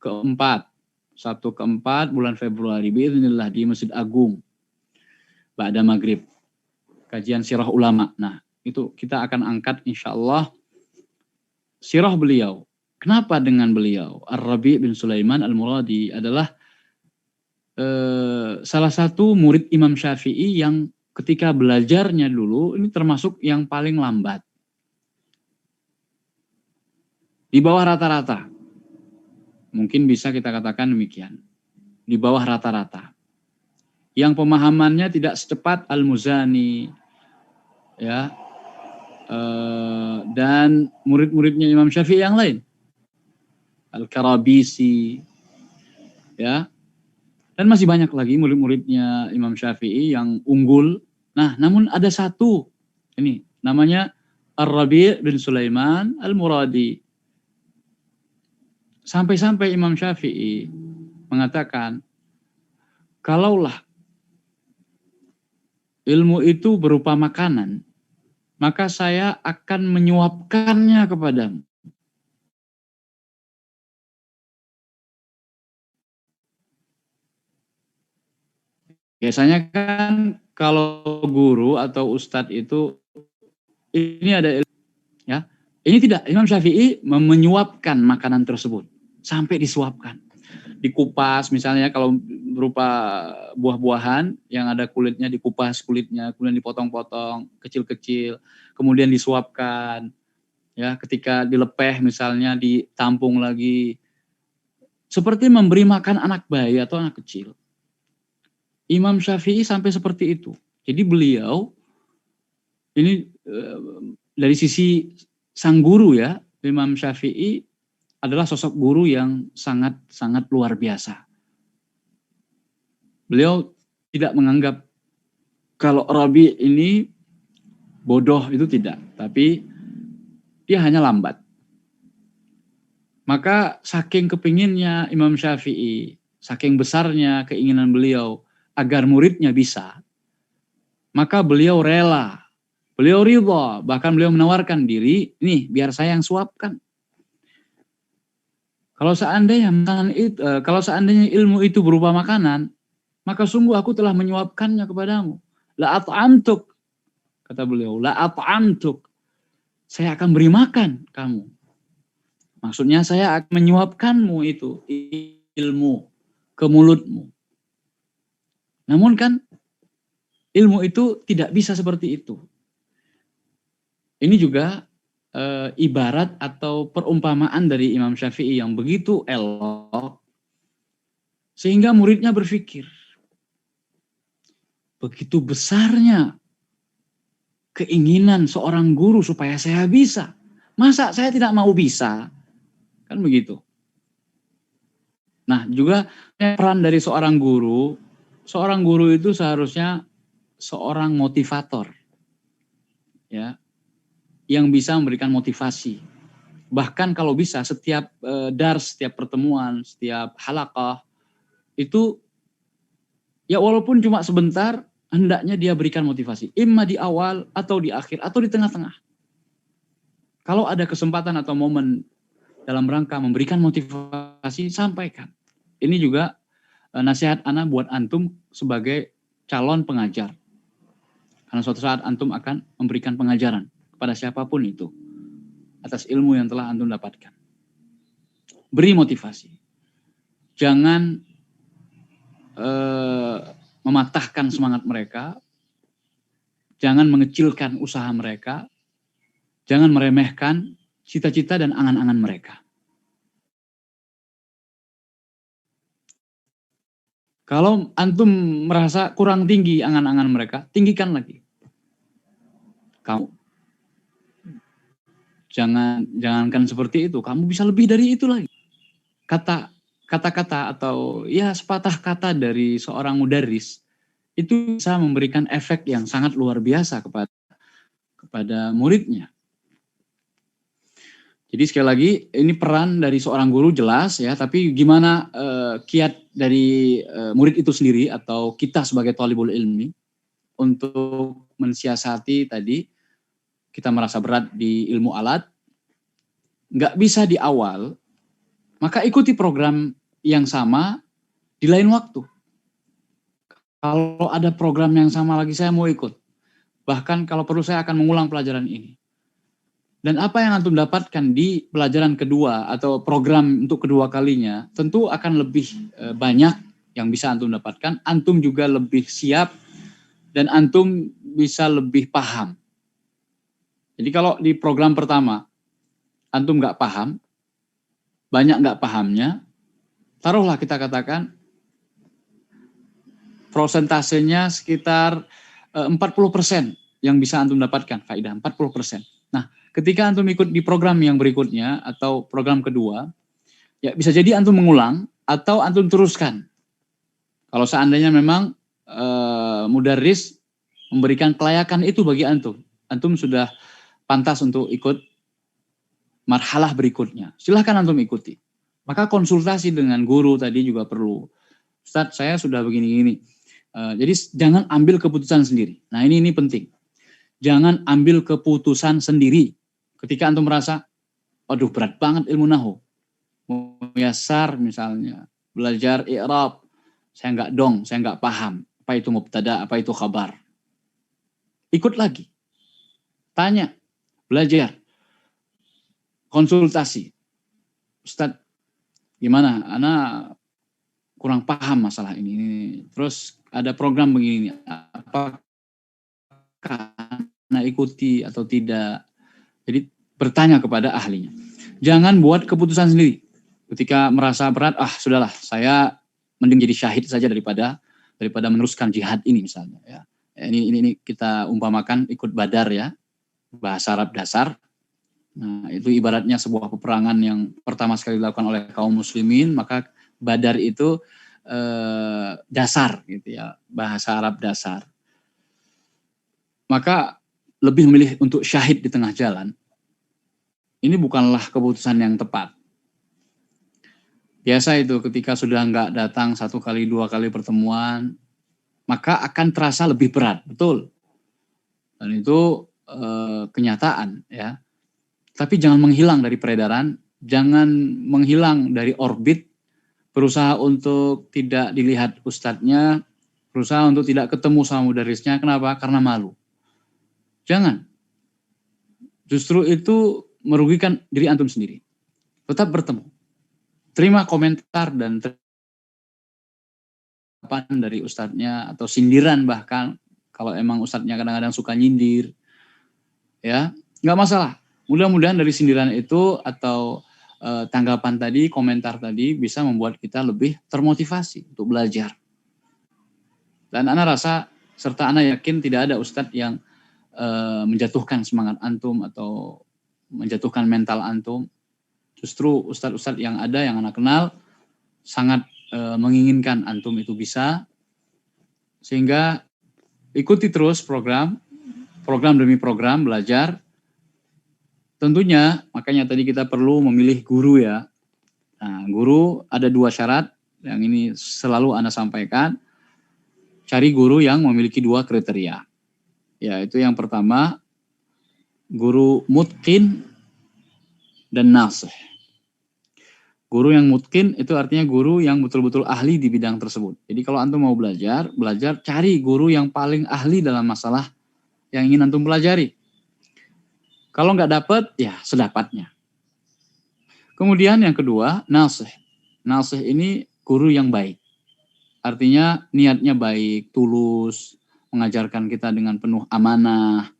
keempat bulan Februari, biiznillah di Masjid Agung, ba'da maghrib, kajian sirah ulama. Nah, itu kita akan angkat insya Allah sirah beliau. Kenapa dengan beliau? Ar-Rabi' bin Sulaiman Al-Muradi adalah salah satu murid Imam Syafi'i yang ketika belajarnya dulu, ini termasuk yang paling lambat. Di bawah rata-rata. Mungkin bisa kita katakan demikian. Di bawah rata-rata. Yang pemahamannya tidak secepat Al-Muzani, ya, dan murid-muridnya Imam Syafi'i yang lain. Al-Karabisi, ya. Dan masih banyak lagi murid-muridnya Imam Syafi'i yang unggul. Nah, namun ada satu, ini namanya Ar-Rabi' bin Sulaiman Al-Muradi. Sampai-sampai Imam Syafi'i mengatakan, kalaulah ilmu itu berupa makanan, maka saya akan menyuapkannya kepadamu. Biasanya kan kalau guru atau ustadz itu, ini ada ilmu, ya. Ini tidak, Imam Syafi'i menyuapkan makanan tersebut sampai disuapkan, dikupas misalnya kalau berupa buah-buahan yang ada kulitnya, dikupas kulitnya, kemudian dipotong-potong kecil-kecil, kemudian disuapkan, ya, ketika dilepeh misalnya ditampung lagi, seperti memberi makan anak bayi atau anak kecil. Imam Syafi'i sampai seperti itu. Jadi beliau ini dari sisi sang guru ya, Imam Syafi'i adalah sosok guru yang sangat luar biasa. Beliau tidak menganggap kalau Rabi ini bodoh, itu tidak, tapi dia hanya lambat. Maka saking kepinginnya Imam Syafi'i, saking besarnya keinginan beliau agar muridnya bisa, maka beliau rela, beliau ridha, bahkan beliau menawarkan diri, nih biar saya yang suapkan. Kalau seandainya ilmu itu berupa makanan, maka sungguh aku telah menyuapkannya kepadamu. La at'amtuk, kata beliau, la at'amtuk. Saya akan beri makan kamu. Maksudnya saya akan menyuapkanmu itu ilmu ke mulutmu. Namun kan ilmu itu tidak bisa seperti itu. Ini juga ibarat atau perumpamaan dari Imam Syafi'i yang begitu elok, sehingga muridnya berpikir, begitu besarnya keinginan seorang guru supaya saya bisa, masa saya tidak mau bisa? Kan begitu. Nah, juga peran dari seorang guru itu seharusnya seorang motivator, ya, yang bisa memberikan motivasi. Bahkan kalau bisa setiap dars, setiap pertemuan, setiap halaqah itu ya walaupun cuma sebentar, hendaknya dia berikan motivasi. Imma di awal atau di akhir atau di tengah-tengah. Kalau ada kesempatan atau momen dalam rangka memberikan motivasi, sampaikan. Ini juga nasihat ana buat antum sebagai calon pengajar. Karena suatu saat antum akan memberikan pengajaran kepada siapapun itu atas ilmu yang telah antum dapatkan. Beri motivasi. Jangan mematahkan semangat mereka. Jangan mengecilkan usaha mereka. Jangan meremehkan cita-cita dan angan-angan mereka. Kalau antum merasa kurang tinggi angan-angan mereka, tinggikan lagi. Kamu Jangankan seperti itu, kamu bisa lebih dari itu lagi. Kata-kata atau ya sepatah kata dari seorang mudarris itu bisa memberikan efek yang sangat luar biasa kepada muridnya. Jadi sekali lagi ini peran dari seorang guru jelas ya, tapi gimana kiat dari murid itu sendiri atau kita sebagai thalibul ilmi untuk mensiasati tadi kita merasa berat di ilmu alat, nggak bisa di awal, maka ikuti program yang sama di lain waktu. Kalau ada program yang sama lagi saya mau ikut. Bahkan kalau perlu saya akan mengulang pelajaran ini. Dan apa yang antum dapatkan di pelajaran kedua atau program untuk kedua kalinya tentu akan lebih banyak yang bisa antum dapatkan. Antum juga lebih siap dan antum bisa lebih paham. Jadi kalau di program pertama antum nggak paham, banyak nggak pahamnya, taruhlah kita katakan prosentasenya sekitar 40% yang bisa antum dapatkan faedah 40%. Nah, ketika antum ikut di program yang berikutnya atau program kedua, ya bisa jadi antum mengulang atau antum teruskan. Kalau seandainya memang mudarris memberikan kelayakan itu bagi antum, antum sudah pantas untuk ikut marhalah berikutnya. Silahkan antum ikuti. Maka konsultasi dengan guru tadi juga perlu. Ustadz, saya sudah begini-gini. Jadi jangan ambil keputusan sendiri. Nah ini penting. Jangan ambil keputusan sendiri. Ketika antum merasa, aduh berat banget ilmu nahwu. Muyassar misalnya, belajar i'rab, saya nggak paham. Apa itu mubtada, apa itu khabar. Ikut lagi. Tanya, belajar. Konsultasi. Ustadz, gimana? Ana kurang paham masalah ini. Terus ada program begini, apakah Anda ikuti atau tidak? Jadi bertanya kepada ahlinya. Jangan buat keputusan sendiri. Ketika merasa berat, sudahlah, saya mending jadi syahid saja daripada meneruskan jihad ini misalnya. Ya. Ini kita umpamakan ikut Badar ya, bahasa Arab dasar. Nah itu ibaratnya sebuah peperangan yang pertama sekali dilakukan oleh kaum muslimin, maka Badar itu dasar gitu ya, bahasa Arab dasar. Maka lebih memilih untuk syahid di tengah jalan. Ini bukanlah keputusan yang tepat. Biasa itu ketika sudah nggak datang 1 kali 2 kali pertemuan, maka akan terasa lebih berat, betul. Dan itu kenyataan ya. Tapi jangan menghilang dari peredaran, jangan menghilang dari orbit, berusaha untuk tidak dilihat ustadznya, berusaha untuk tidak ketemu sama mudarrisnya. Kenapa? Karena malu. Jangan. Justru itu merugikan diri antum sendiri. Tetap bertemu. Terima komentar dan tanggapan dari ustadznya atau sindiran bahkan kalau emang ustadznya kadang-kadang suka nyindir. Ya, nggak masalah. Mudah-mudahan dari sindiran itu atau tanggapan tadi, komentar tadi bisa membuat kita lebih termotivasi untuk belajar. Dan ana rasa serta ana yakin tidak ada ustadz yang menjatuhkan semangat antum atau menjatuhkan mental antum. Justru ustadz-ustadz yang ada yang ana kenal sangat menginginkan antum itu bisa, sehingga ikuti terus program demi program belajar. Tentunya, makanya tadi kita perlu memilih guru ya. Nah, guru ada 2 syarat, yang ini selalu Anda sampaikan. Cari guru yang memiliki 2 kriteria. Yaitu yang pertama, guru mutqin dan nasih. Guru yang mutqin itu artinya guru yang betul-betul ahli di bidang tersebut. Jadi kalau antum mau belajar cari guru yang paling ahli dalam masalah yang ingin antum pelajari. Kalau nggak dapat, ya sedapatnya. Kemudian yang kedua, nasih. Nasih ini guru yang baik. Artinya niatnya baik, tulus, mengajarkan kita dengan penuh amanah,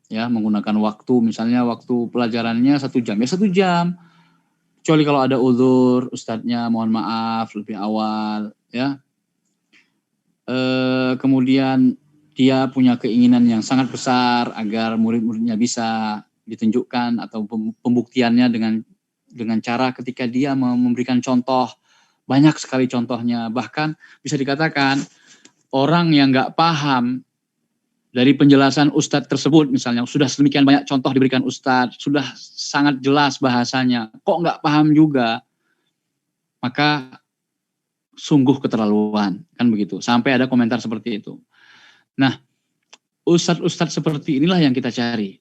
ya menggunakan waktu, misalnya waktu pelajarannya 1 jam, ya 1 jam. Kecuali kalau ada uzur, ustadznya mohon maaf lebih awal, ya. Kemudian dia punya keinginan yang sangat besar agar murid-muridnya bisa ditunjukkan atau pembuktiannya dengan cara ketika dia memberikan contoh, banyak sekali contohnya. Bahkan bisa dikatakan orang yang nggak paham dari penjelasan ustadz tersebut, misalnya sudah sedemikian banyak contoh diberikan ustadz, sudah sangat jelas bahasanya, kok nggak paham juga, maka sungguh keterlaluan, kan begitu. Sampai ada komentar seperti itu. Nah, ustadz-ustadz seperti inilah yang kita cari.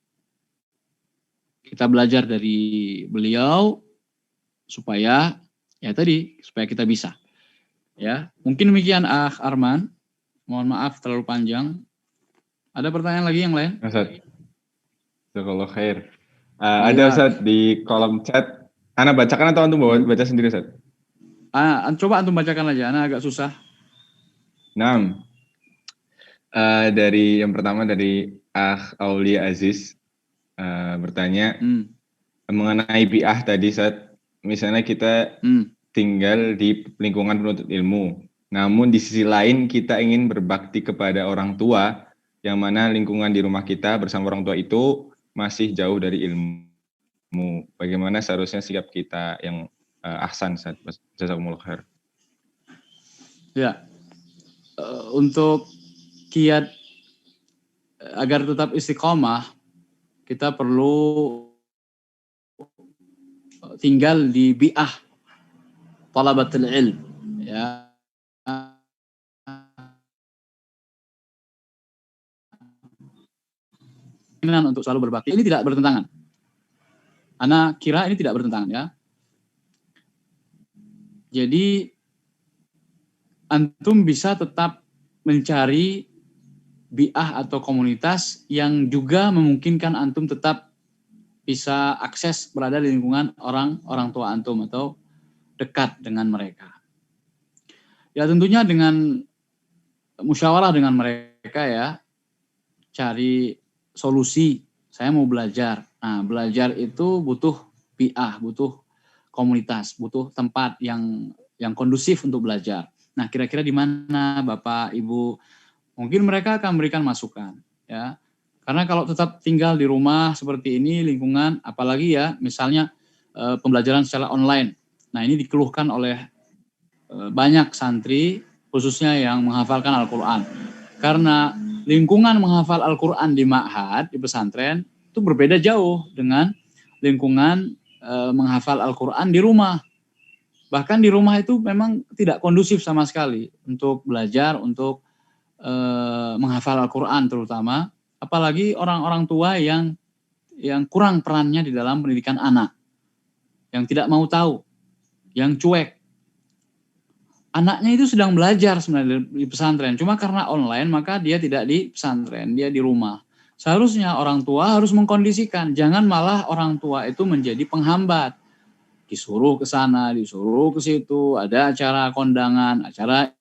Kita belajar dari beliau supaya kita bisa. Ya, mungkin demikian Arman. Mohon maaf terlalu panjang. Ada pertanyaan lagi yang lain? Ustaz. Jazakallahu khair. Ada Ustaz di kolom chat. Ana bacakan atau antum baca sendiri Ustaz? Coba antum bacakan aja, Ana agak susah. Nah, dari yang pertama dari Aulia Aziz bertanya mengenai bi'ah tadi Ustaz. Misalnya kita tinggal di lingkungan penuntut ilmu, namun di sisi lain kita ingin berbakti kepada orang tua, yang mana lingkungan di rumah kita bersama orang tua itu masih jauh dari ilmu. Bagaimana seharusnya sikap kita yang ahsan Ustaz? Jazakumullah khair. Ya, untuk kiat agar tetap istiqomah, kita perlu tinggal di bi'ah talabatul ilm, ya. Untuk selalu berbakti ini tidak bertentangan. Ana kira ini tidak bertentangan, ya. Jadi antum bisa tetap mencari bi'ah atau komunitas yang juga memungkinkan antum tetap bisa akses berada di lingkungan orang tua antum atau dekat dengan mereka. Ya tentunya dengan musyawarah dengan mereka, ya, cari solusi. Saya mau belajar. Nah, belajar itu butuh bi'ah, butuh komunitas, butuh tempat yang kondusif untuk belajar. Nah, kira-kira di mana Bapak, Ibu? Mungkin mereka akan memberikan masukan, ya. Karena kalau tetap tinggal di rumah seperti ini, lingkungan, apalagi ya, misalnya pembelajaran secara online. Nah, ini dikeluhkan oleh banyak santri, khususnya yang menghafalkan Al-Quran. Karena lingkungan menghafal Al-Quran di ma'had, di pesantren, itu berbeda jauh dengan lingkungan menghafal Al-Quran di rumah. Bahkan di rumah itu memang tidak kondusif sama sekali untuk belajar, untuk menghafal Al-Quran terutama. Apalagi orang-orang tua yang kurang perannya di dalam pendidikan anak. Yang tidak mau tahu, yang cuek. Anaknya itu sedang belajar sebenarnya di pesantren, cuma karena online maka dia tidak di pesantren, dia di rumah. Seharusnya orang tua harus mengkondisikan, jangan malah orang tua itu menjadi penghambat. Disuruh ke sana, disuruh ke situ, ada acara kondangan, acara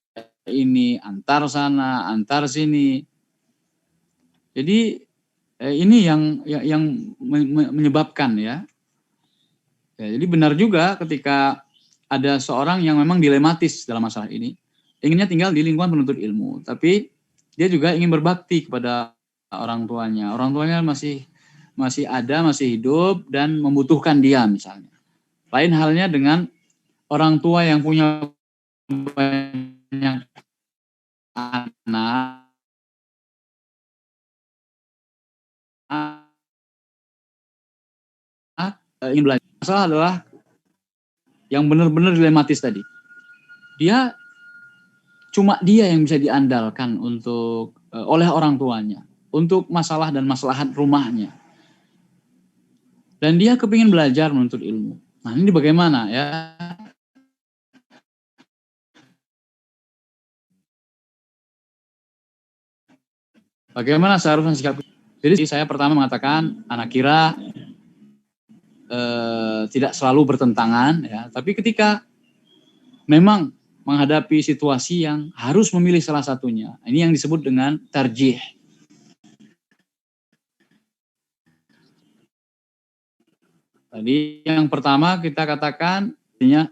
ini, antar sana, antar sini. Jadi ini yang menyebabkan, ya. Jadi benar juga ketika ada seorang yang memang dilematis dalam masalah ini, inginnya tinggal di lingkungan penuntut ilmu, tapi dia juga ingin berbakti kepada orang tuanya. Orang tuanya masih ada, masih hidup dan membutuhkan dia misalnya. Lain halnya dengan orang tua yang punya banyak anak, ingin belajar. Masalah adalah yang benar-benar dilematis tadi. Cuma dia yang bisa diandalkan untuk oleh orang tuanya untuk masalah dan maslahat rumahnya. Dan dia kepingin belajar menuntut ilmu. Nah, ini bagaimana, ya? Bagaimana seharusnya sikap? Jadi saya pertama mengatakan, anak kira tidak selalu bertentangan, ya. Tapi ketika memang menghadapi situasi yang harus memilih salah satunya, ini yang disebut dengan tarjih. Tadi yang pertama kita katakan, artinya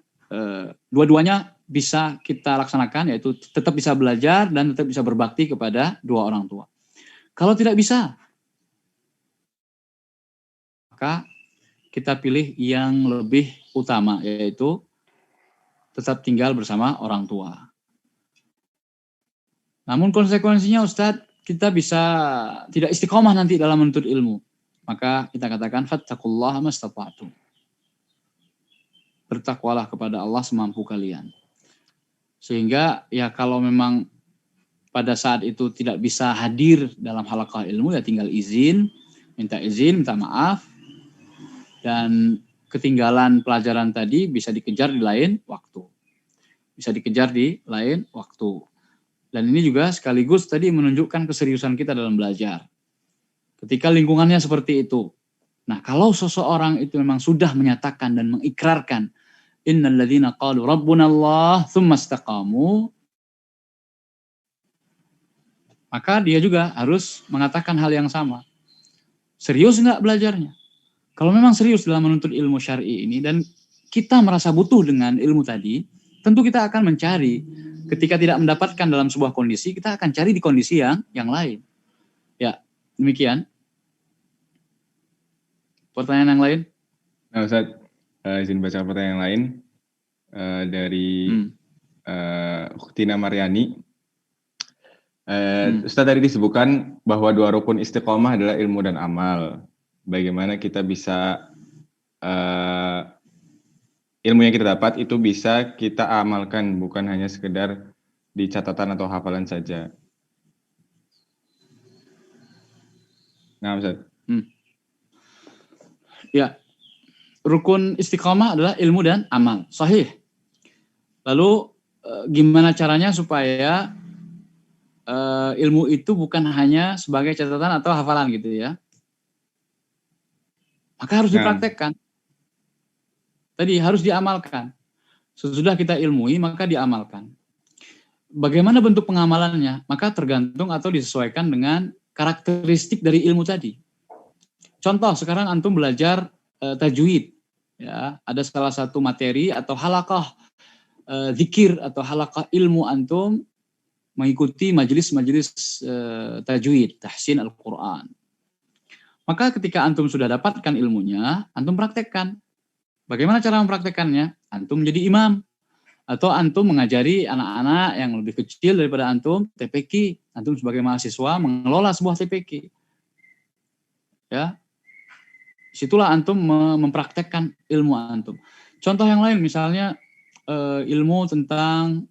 dua-duanya bisa kita laksanakan, yaitu tetap bisa belajar dan tetap bisa berbakti kepada dua orang tua. Kalau tidak bisa, maka kita pilih yang lebih utama, yaitu tetap tinggal bersama orang tua. Namun konsekuensinya Ustadz, kita bisa tidak istiqomah nanti dalam menuntut ilmu. Maka kita katakan fattaqullaha mastata'tum. Bertakwalah kepada Allah semampu kalian. Sehingga ya kalau memang pada saat itu tidak bisa hadir dalam halaqah ilmu, ya tinggal izin, minta maaf, dan ketinggalan pelajaran tadi bisa dikejar di lain waktu. Dan ini juga sekaligus tadi menunjukkan keseriusan kita dalam belajar. Ketika lingkungannya seperti itu. Nah, kalau seseorang itu memang sudah menyatakan dan mengikrarkan innal ladzina qalu rabbunallah tsumma istaqamu, maka dia juga harus mengatakan hal yang sama. Serius enggak belajarnya? Kalau memang serius dalam menuntut ilmu syar'i ini dan kita merasa butuh dengan ilmu tadi, tentu kita akan mencari. Ketika tidak mendapatkan dalam sebuah kondisi, kita akan cari di kondisi yang lain. Ya, demikian. Pertanyaan yang lain? Nah, Ustaz, izin baca pertanyaan yang lain dari Ukhtina Maryani. Ustaz, tadi disebutkan bahwa 2 rukun istiqomah adalah ilmu dan amal. Bagaimana kita bisa ilmu yang kita dapat itu bisa kita amalkan, bukan hanya sekedar di catatan atau hafalan saja. Nah, Ustaz. Ya, rukun istiqomah adalah ilmu dan amal. Sahih. Lalu gimana caranya supaya ilmu itu bukan hanya sebagai catatan atau hafalan gitu ya? Maka harus dipraktekkan. Tadi harus diamalkan. Sesudah kita ilmui, maka diamalkan. Bagaimana bentuk pengamalannya? Maka tergantung atau disesuaikan dengan karakteristik dari ilmu tadi. Contoh, sekarang antum belajar tajwid. Ya, ada salah satu materi atau halaqah zikir atau halaqah ilmu antum mengikuti majelis-majelis tajwid, tahsin Al-Quran. Maka ketika antum sudah dapatkan ilmunya, antum praktekkan. Bagaimana cara mempraktekannya? Antum menjadi imam. Atau antum mengajari anak-anak yang lebih kecil daripada antum, TPQ. Antum sebagai mahasiswa mengelola sebuah TPQ. Ya, situlah antum mempraktekkan ilmu antum. Contoh yang lain misalnya ilmu tentang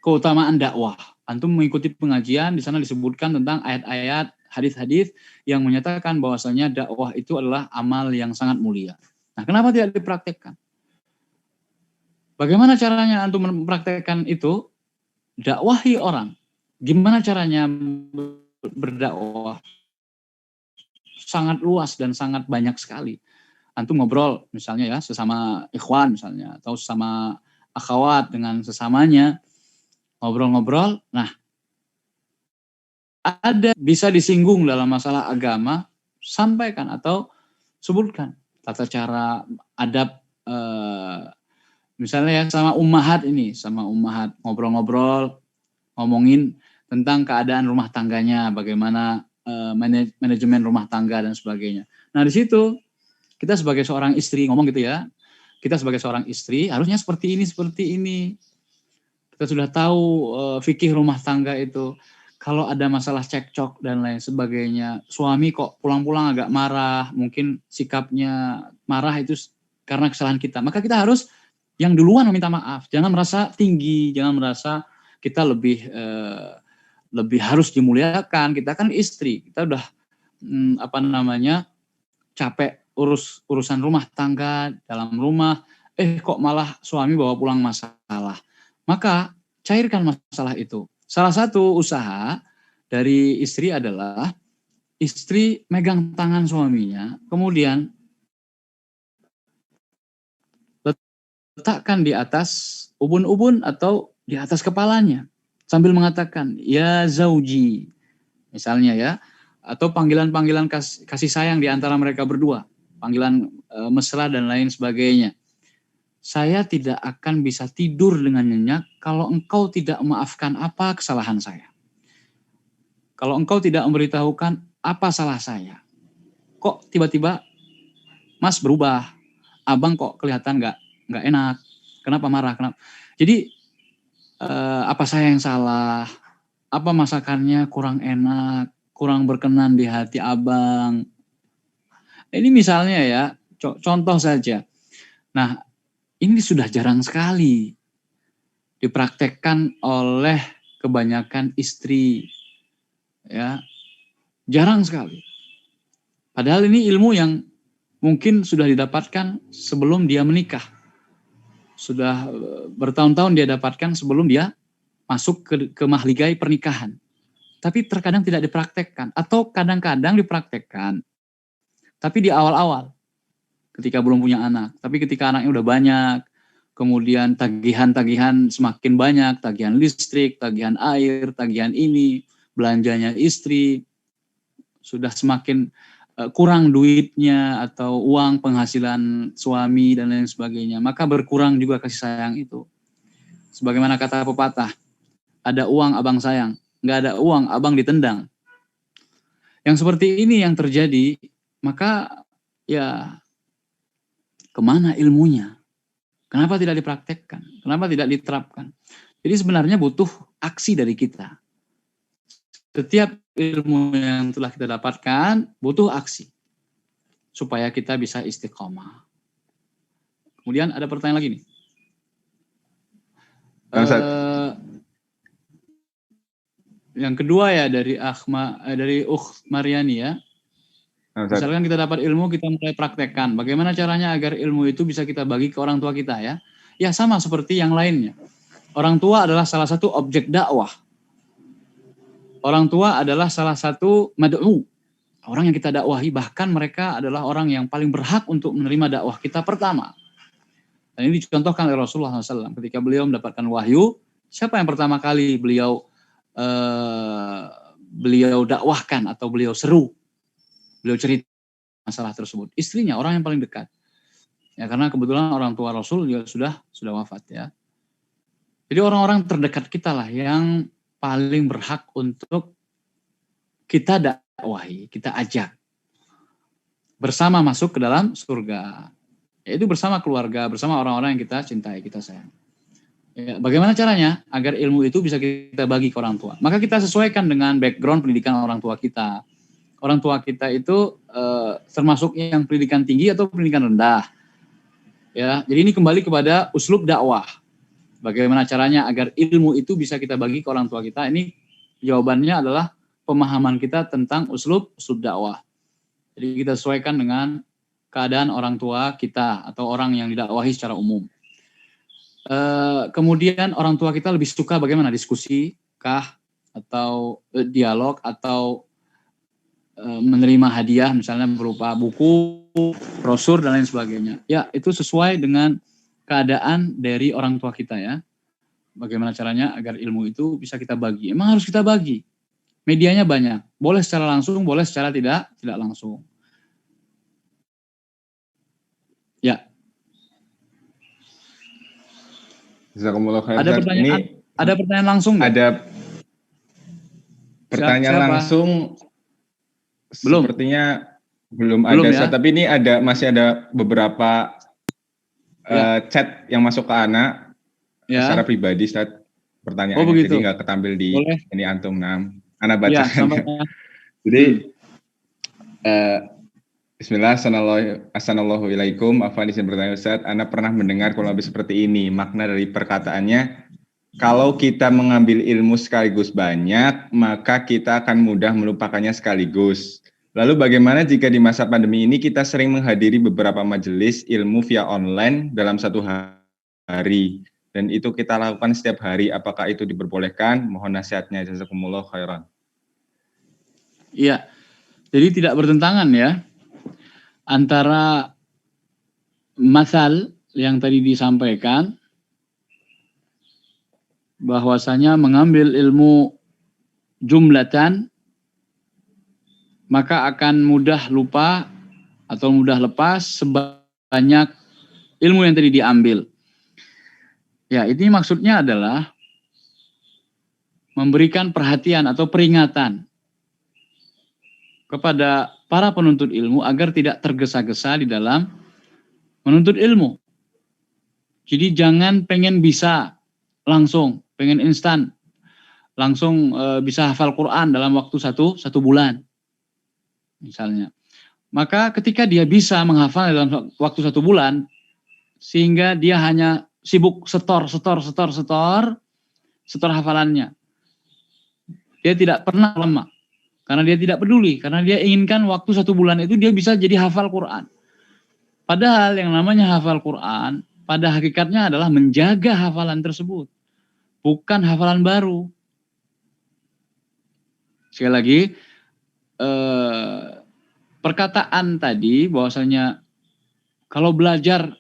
keutamaan dakwah. Antum mengikuti pengajian, di sana disebutkan tentang ayat-ayat, hadis-hadis yang menyatakan bahwasanya dakwah itu adalah amal yang sangat mulia. Nah, kenapa tidak dipraktekkan? Bagaimana caranya antum mempraktekkan itu? Dakwahi orang. Gimana caranya berdakwah? Sangat luas dan sangat banyak sekali. Antum ngobrol misalnya ya sesama ikhwan misalnya atau sesama akhwat dengan sesamanya ngobrol-ngobrol. Nah, ada bisa disinggung dalam masalah agama, sampaikan atau sebutkan tata cara adab misalnya ya sama ummahat ngobrol-ngobrol ngomongin tentang keadaan rumah tangganya, bagaimana manajemen rumah tangga dan sebagainya. Nah, di situ kita sebagai seorang istri ngomong gitu ya. Kita sebagai seorang istri harusnya seperti ini. Kita sudah tahu fikih rumah tangga itu. Kalau ada masalah cekcok dan lain sebagainya, suami kok pulang-pulang agak marah, mungkin sikapnya marah itu karena kesalahan kita. Maka kita harus yang duluan meminta maaf. Jangan merasa tinggi, jangan merasa kita lebih harus dimuliakan. Kita kan istri, kita udah capek urusan rumah tangga dalam rumah, kok malah suami bawa pulang masalah. Maka cairkan masalah itu. Salah satu usaha dari istri adalah istri megang tangan suaminya, kemudian letakkan di atas ubun-ubun atau di atas kepalanya sambil mengatakan ya zauji misalnya ya, atau panggilan-panggilan kasih sayang di antara mereka berdua, panggilan mesra dan lain sebagainya. Saya tidak akan bisa tidur dengan nyenyak kalau engkau tidak memaafkan apa kesalahan saya. Kalau engkau tidak memberitahukan apa salah saya. Kok tiba-tiba Mas berubah, abang kok kelihatan nggak enak, kenapa marah, kenapa? Jadi apa saya yang salah? Apa masakannya kurang enak, kurang berkenan di hati abang? Ini misalnya ya, contoh saja. Nah, ini sudah jarang sekali dipraktekkan oleh kebanyakan istri, ya, jarang sekali. Padahal ini ilmu yang mungkin sudah didapatkan sebelum dia menikah, sudah bertahun-tahun dia dapatkan sebelum dia masuk ke mahligai pernikahan. Tapi terkadang tidak dipraktekkan, atau kadang-kadang dipraktekkan, tapi di awal-awal, ketika belum punya anak. Tapi ketika anaknya udah banyak, kemudian tagihan-tagihan semakin banyak, tagihan listrik, tagihan air, tagihan ini, belanjanya istri, sudah semakin kurang duitnya atau uang penghasilan suami dan lain sebagainya, maka berkurang juga kasih sayang itu. Sebagaimana kata pepatah, ada uang abang sayang, nggak ada uang abang ditendang. Yang seperti ini yang terjadi, maka ya kemana ilmunya? Kenapa tidak dipraktekkan? Kenapa tidak diterapkan? Jadi sebenarnya butuh aksi dari kita. Setiap ilmu yang telah kita dapatkan butuh aksi supaya kita bisa istiqomah. Kemudian ada pertanyaan lagi nih. Yang kedua ya dari Ukht Mariani ya. Misalkan kita dapat ilmu, kita mulai praktekkan. Bagaimana caranya agar ilmu itu bisa kita bagi ke orang tua kita ya? Ya sama seperti yang lainnya. Orang tua adalah salah satu objek dakwah. Orang tua adalah salah satu mad'u. Orang yang kita dakwahi, bahkan mereka adalah orang yang paling berhak untuk menerima dakwah kita pertama. Dan ini dicontohkan oleh Rasulullah SAW. Ketika beliau mendapatkan wahyu, siapa yang pertama kali beliau dakwahkan atau beliau seru? Beliau cerita masalah tersebut. Istrinya, orang yang paling dekat. Ya, karena kebetulan orang tua Rasul juga sudah wafat ya. Jadi orang-orang terdekat kita lah yang paling berhak untuk kita dakwahi, kita ajak. Bersama masuk ke dalam surga. Yaitu bersama keluarga, bersama orang-orang yang kita cintai, kita sayang. Ya, bagaimana caranya agar ilmu itu bisa kita bagi ke orang tua? Maka kita sesuaikan dengan background pendidikan orang tua kita. Orang tua kita itu termasuk yang pendidikan tinggi atau pendidikan rendah. Ya, jadi ini kembali kepada uslub dakwah. Bagaimana caranya agar ilmu itu bisa kita bagi ke orang tua kita? Ini jawabannya adalah pemahaman kita tentang uslub dakwah. Jadi kita sesuaikan dengan keadaan orang tua kita atau orang yang didakwahi secara umum. Kemudian orang tua kita lebih suka bagaimana, diskusi kah atau dialog atau menerima hadiah misalnya berupa buku, brosur dan lain sebagainya. Ya, itu sesuai dengan keadaan dari orang tua kita ya. Bagaimana caranya agar ilmu itu bisa kita bagi? Emang harus kita bagi. Medianya banyak. Boleh secara langsung, boleh secara tidak langsung. Ya. Ada pertanyaan, ada pertanyaan langsung nggak? Ada pertanyaan langsung. Belum. Sepertinya belum ada, ya? Tapi ini masih ada beberapa chat yang masuk ke Ana secara pribadi, Ustaz, pertanyaannya. Jadi nggak ketampil di ini antum. Ana bacakan. Ya, jadi Bismillah, assalamualaikum. Afwan izin bertanya Ustaz, Ana pernah mendengar kurang lebih seperti ini. Makna dari perkataannya, kalau kita mengambil ilmu sekaligus banyak, maka kita akan mudah melupakannya sekaligus. Lalu bagaimana jika di masa pandemi ini kita sering menghadiri beberapa majelis ilmu via online dalam satu hari, dan itu kita lakukan setiap hari, apakah itu diperbolehkan? Mohon nasihatnya, jazakumullah khairan. Iya, jadi tidak bertentangan ya antara masal yang tadi disampaikan, bahwasanya mengambil ilmu jumlatan maka akan mudah lupa atau mudah lepas sebanyak ilmu yang tadi diambil. Ya, ini maksudnya adalah memberikan perhatian atau peringatan kepada para penuntut ilmu agar tidak tergesa-gesa di dalam menuntut ilmu. Jadi jangan pengen bisa langsung, pengen instan, langsung bisa hafal Quran dalam waktu satu bulan, misalnya. Maka ketika dia bisa menghafal dalam waktu 1 bulan, sehingga dia hanya sibuk setor hafalannya. Dia tidak pernah lemah. Karena dia tidak peduli, karena dia inginkan waktu 1 bulan itu dia bisa jadi hafal Quran. Padahal yang namanya hafal Quran, pada hakikatnya adalah menjaga hafalan tersebut. Bukan hafalan baru. Sekali lagi, perkataan tadi bahwasanya kalau belajar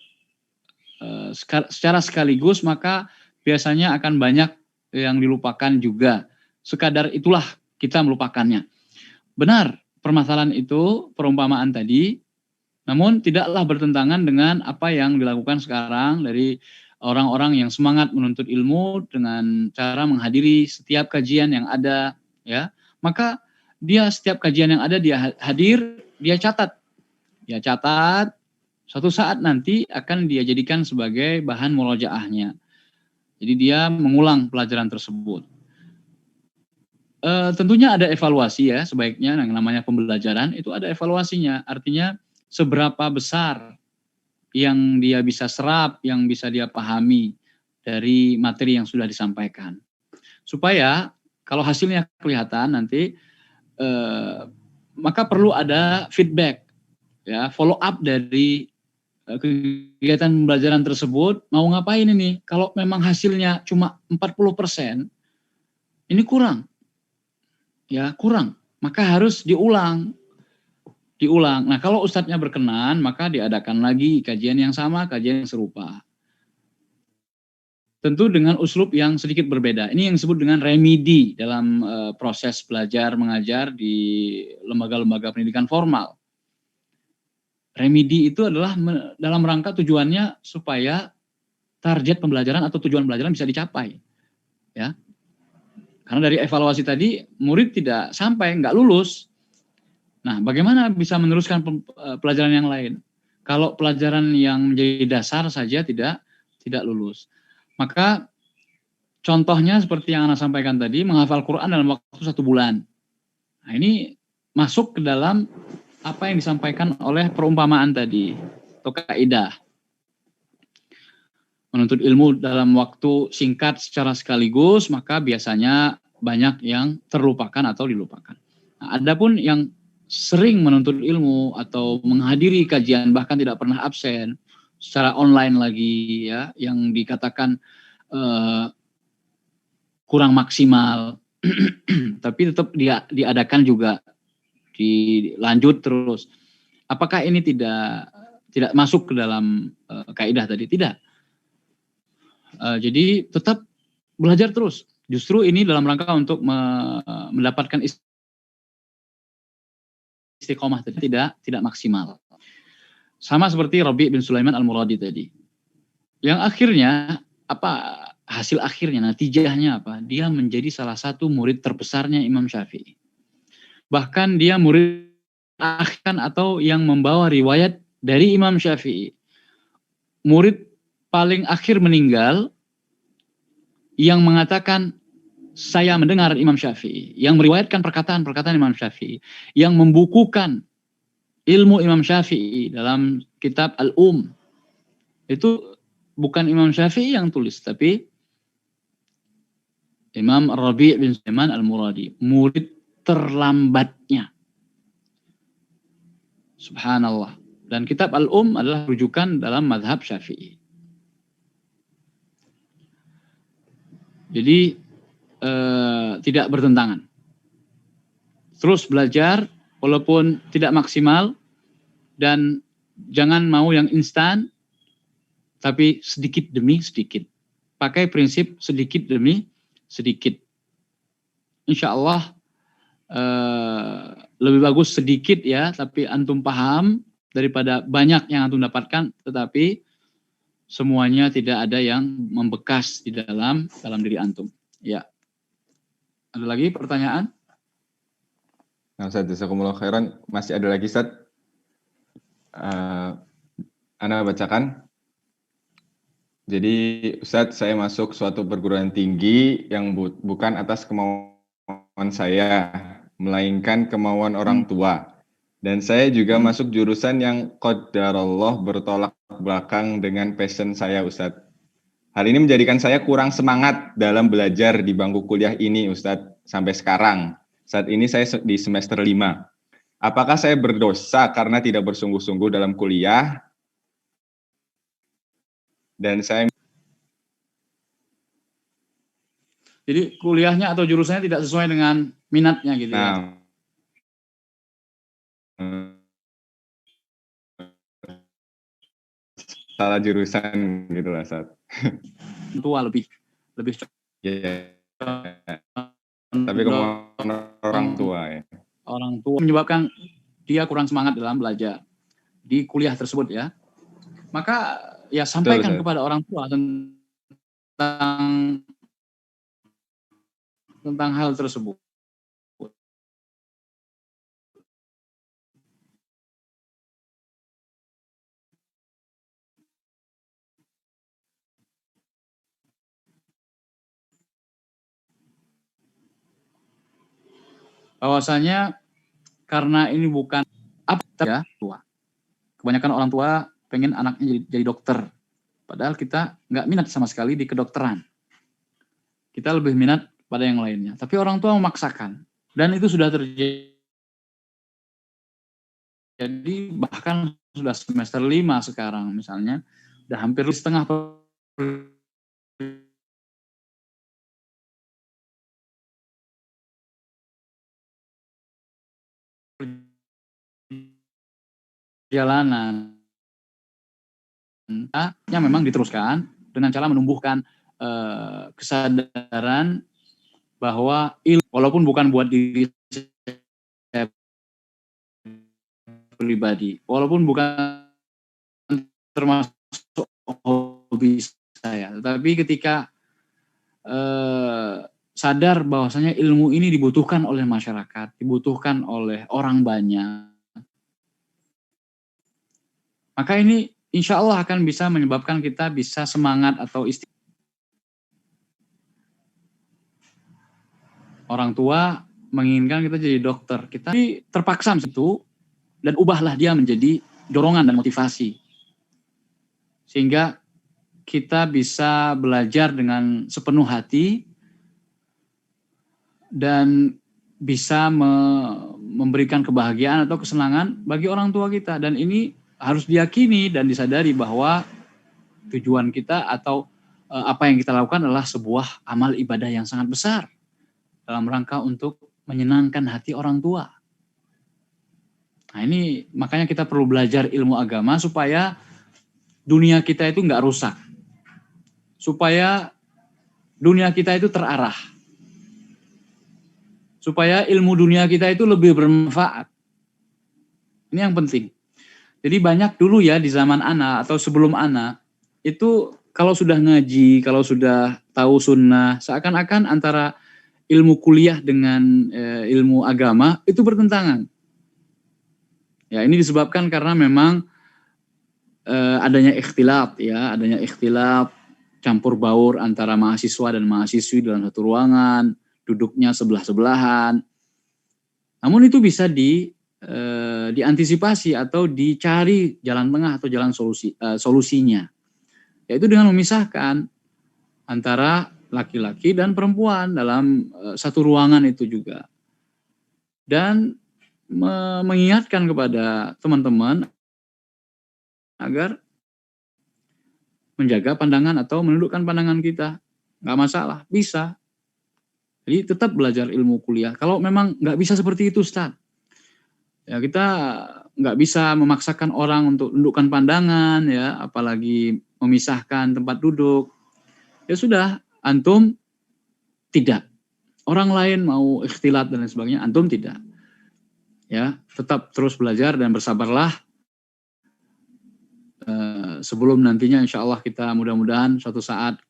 secara sekaligus maka biasanya akan banyak yang dilupakan juga. Sekadar itulah kita melupakannya. Benar, permasalahan itu, perumpamaan tadi, namun tidaklah bertentangan dengan apa yang dilakukan sekarang dari orang-orang yang semangat menuntut ilmu dengan cara menghadiri setiap kajian yang ada, ya. Maka dia setiap kajian yang ada dia hadir, dia catat. Dia catat, suatu saat nanti akan dia jadikan sebagai bahan murojaahnya. Jadi dia mengulang pelajaran tersebut. Tentunya ada evaluasi ya, sebaiknya yang namanya pembelajaran itu ada evaluasinya. Artinya seberapa besar yang dia bisa serap, yang bisa dia pahami dari materi yang sudah disampaikan. Supaya kalau hasilnya kelihatan nanti, maka perlu ada feedback, ya, follow up dari kegiatan pembelajaran tersebut. Mau ngapain ini? Kalau memang hasilnya cuma 40%, ini kurang. Ya, kurang. Maka harus diulang. Nah, kalau ustadznya berkenan, maka diadakan lagi kajian yang sama, kajian yang serupa. Tentu dengan uslub yang sedikit berbeda. Ini yang disebut dengan remedi dalam proses belajar mengajar di lembaga-lembaga pendidikan formal. Remedi itu adalah dalam rangka tujuannya supaya target pembelajaran atau tujuan pembelajaran bisa dicapai. Ya. Karena dari evaluasi tadi, murid tidak sampai, nggak lulus. Nah, bagaimana bisa meneruskan pelajaran yang lain? Kalau pelajaran yang menjadi dasar saja tidak lulus. Maka contohnya seperti yang Ana sampaikan tadi, menghafal Quran dalam waktu 1 bulan. Nah, ini masuk ke dalam apa yang disampaikan oleh perumpamaan tadi, atau kaidah. Menuntut ilmu dalam waktu singkat secara sekaligus, maka biasanya banyak yang terlupakan atau dilupakan. Nah, adapun yang sering menuntut ilmu atau menghadiri kajian bahkan tidak pernah absen secara online lagi, ya, yang dikatakan kurang maksimal, tapi tetap diadakan juga, dilanjut terus. Apakah ini tidak masuk ke dalam kaidah tadi? Tidak. Jadi tetap belajar terus. Justru ini dalam rangka untuk mendapatkan istiqomah tadi, tidak maksimal. Sama seperti Rabi' bin Sulaiman Al-Muradi tadi. Yang akhirnya hasil akhirnya, natijahnya apa? Dia menjadi salah satu murid terbesarnya Imam Syafi'i. Bahkan dia murid akhir atau yang membawa riwayat dari Imam Syafi'i. Murid paling akhir meninggal yang mengatakan saya mendengar Imam Syafi'i, yang meriwayatkan perkataan-perkataan Imam Syafi'i, yang membukukan ilmu Imam Syafi'i dalam kitab Al-Um. Itu bukan Imam Syafi'i yang tulis, tapi Imam Rabi' bin Sulaiman Al-Muradi, murid terlambatnya. Subhanallah. Dan kitab Al-Um adalah rujukan dalam mazhab Syafi'i. Jadi tidak bertentangan. Terus belajar walaupun tidak maksimal dan jangan mau yang instan, tapi sedikit demi sedikit. Pakai prinsip sedikit demi sedikit. Insya Allah lebih bagus sedikit ya, tapi antum paham daripada banyak yang antum dapatkan, tetapi semuanya tidak ada yang membekas di dalam diri antum. Ya. Ada lagi pertanyaan? Nah, Ustaz, jazakumullah khairan. Masih ada lagi, Ustaz? Ana bacakan. Jadi, Ustaz, saya masuk suatu perguruan tinggi yang bukan atas kemauan saya, melainkan kemauan orang tua. Dan saya juga masuk jurusan yang qadarullah bertolak belakang dengan passion saya, Ustaz. Hal ini menjadikan saya kurang semangat dalam belajar di bangku kuliah ini, Ustaz, sampai sekarang. Saat ini saya di semester 5. Apakah saya berdosa karena tidak bersungguh-sungguh dalam kuliah? Dan saya... Jadi kuliahnya atau jurusannya tidak sesuai dengan minatnya gitu ya. Salah jurusan gitu lah, Ustaz. Tua lebih Yeah. Tapi kemauan orang tua ya. Orang tua menyebabkan dia kurang semangat dalam belajar di kuliah tersebut ya. Maka ya sampaikan kepada orang tua tentang hal tersebut. Bahwasanya karena ini bukan apa ya tua. Kebanyakan orang tua pengen anaknya jadi dokter. Padahal kita nggak minat sama sekali di kedokteran. Kita lebih minat pada yang lainnya. Tapi orang tua memaksakan. Dan itu sudah terjadi. Jadi bahkan sudah semester 5 sekarang misalnya. Sudah hampir setengah perjalanan. Yang memang diteruskan dengan cara menumbuhkan kesadaran bahwa walaupun bukan buat diri saya pribadi, walaupun bukan termasuk hobi saya, tetapi ketika sadar bahwasanya ilmu ini dibutuhkan oleh masyarakat, dibutuhkan oleh orang banyak, maka ini insya Allah akan bisa menyebabkan kita bisa semangat atau orang tua menginginkan kita jadi dokter, kita terpaksa itu dan ubahlah dia menjadi dorongan dan motivasi sehingga kita bisa belajar dengan sepenuh hati dan bisa memberikan kebahagiaan atau kesenangan bagi orang tua kita. Dan ini harus diyakini dan disadari bahwa tujuan kita atau apa yang kita lakukan adalah sebuah amal ibadah yang sangat besar dalam rangka untuk menyenangkan hati orang tua. Nah ini makanya kita perlu belajar ilmu agama supaya dunia kita itu nggak rusak. Supaya dunia kita itu terarah. Supaya ilmu dunia kita itu lebih bermanfaat. Ini yang penting. Jadi banyak dulu ya di zaman ana atau sebelum ana, itu kalau sudah ngaji, kalau sudah tahu sunnah, seakan-akan antara ilmu kuliah dengan ilmu agama itu bertentangan. Ya ini disebabkan karena memang adanya ikhtilaf ya, adanya ikhtilaf campur baur antara mahasiswa dan mahasiswi dalam satu ruangan, duduknya sebelah-sebelahan. Namun itu bisa diantisipasi atau dicari jalan tengah atau jalan solusinya. Yaitu dengan memisahkan antara laki-laki dan perempuan dalam satu ruangan itu juga. Dan mengingatkan kepada teman-teman agar menjaga pandangan atau menundukkan pandangan kita. Nggak masalah, bisa. Jadi tetap belajar ilmu kuliah. Kalau memang nggak bisa seperti itu, Ustaz. Ya kita nggak bisa memaksakan orang untuk tundukkan pandangan, ya, apalagi memisahkan tempat duduk. Ya sudah, antum tidak. Orang lain mau ikhtilat dan lain sebagainya, antum tidak. Ya, tetap terus belajar dan bersabarlah. Sebelum nantinya insya Allah kita mudah-mudahan suatu saat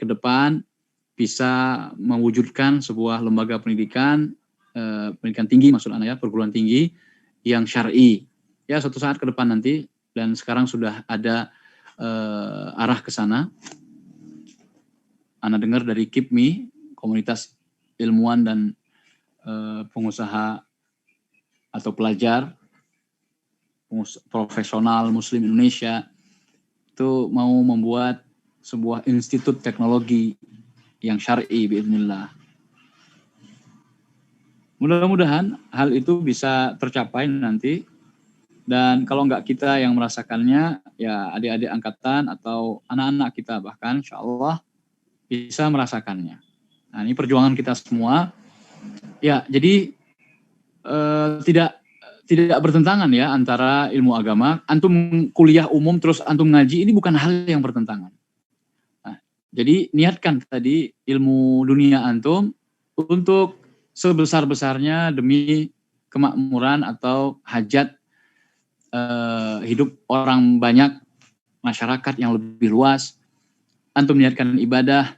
ke depan bisa mewujudkan sebuah lembaga pendidikan pendidikan tinggi maksud Anda ya, perguruan tinggi yang syar'i. Ya, suatu saat ke depan nanti, dan sekarang sudah ada arah ke sana. Anda dengar dari KIPMI, komunitas ilmuwan dan pengusaha atau pelajar profesional Muslim Indonesia itu mau membuat sebuah institut teknologi yang syar'i biiznillah. Mudah-mudahan hal itu bisa tercapai nanti, dan kalau enggak kita yang merasakannya, ya adik-adik angkatan atau anak-anak kita bahkan insya Allah bisa merasakannya. Nah, ini perjuangan kita semua. Ya, jadi tidak bertentangan ya antara ilmu agama. Antum kuliah umum terus antum ngaji, ini bukan hal yang bertentangan. Nah, jadi niatkan tadi ilmu dunia antum untuk sebesar-besarnya demi kemakmuran atau hajat hidup orang banyak, masyarakat yang lebih luas. Antum niatkan ibadah,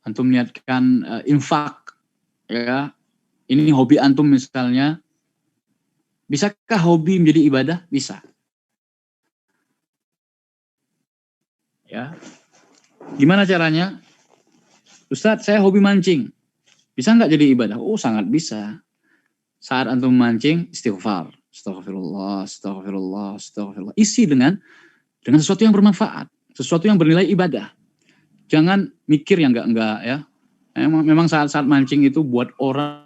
antum niatkan infak, ya. Ini hobi antum misalnya. Bisakah hobi menjadi ibadah? Bisa. Ya. Gimana caranya? Ustadz, saya hobi mancing. Bisa nggak jadi ibadah? Oh, sangat bisa. Saat antum mancing, istighfar. Astagfirullah, astagfirullah, astagfirullah. Isi dengan sesuatu yang bermanfaat, sesuatu yang bernilai ibadah. Jangan mikir yang enggak ya. Memang saat-saat mancing itu buat orang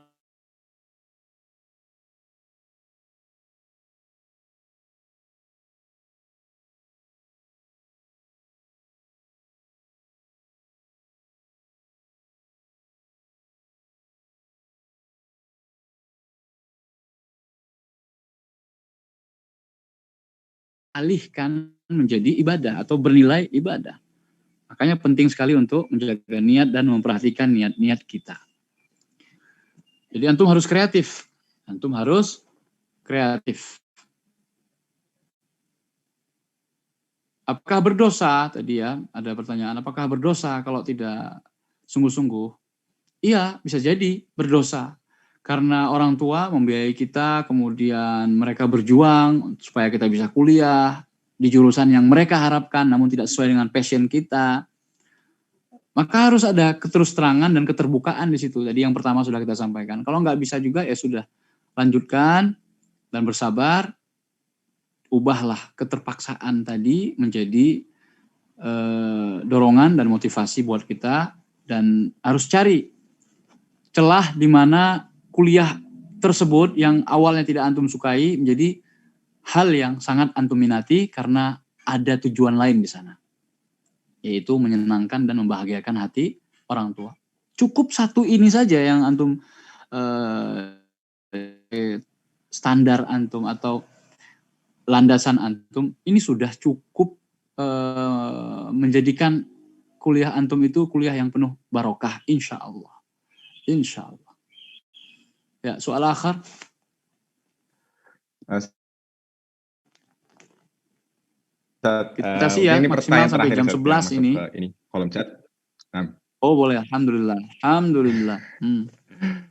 alihkan menjadi ibadah atau bernilai ibadah. Makanya penting sekali untuk menjaga niat dan memperhatikan niat-niat kita. Jadi antum harus kreatif. Antum harus kreatif. Apakah berdosa? Tadi ya, ada pertanyaan, apakah berdosa kalau tidak sungguh-sungguh? Iya, bisa jadi berdosa. Karena orang tua membiayai kita, kemudian mereka berjuang supaya kita bisa kuliah di jurusan yang mereka harapkan, namun tidak sesuai dengan passion kita. Maka harus ada keterus-terangan dan keterbukaan di situ. Tadi yang pertama sudah kita sampaikan. Kalau nggak bisa juga, ya sudah, lanjutkan dan bersabar. Ubahlah keterpaksaan tadi menjadi dorongan dan motivasi buat kita, dan harus cari celah di mana kuliah tersebut yang awalnya tidak antum sukai menjadi hal yang sangat antum minati karena ada tujuan lain di sana, yaitu menyenangkan dan membahagiakan hati orang tua. Cukup satu ini saja yang antum standar antum atau landasan antum, ini sudah cukup menjadikan kuliah antum itu kuliah yang penuh barokah, insya Allah. Insya Allah. Ya, soal akhir. Kita sih ya, ini maksimal sampai jam 11 ini. Ini kolom chat. Nah. Oh boleh, alhamdulillah. Alhamdulillah.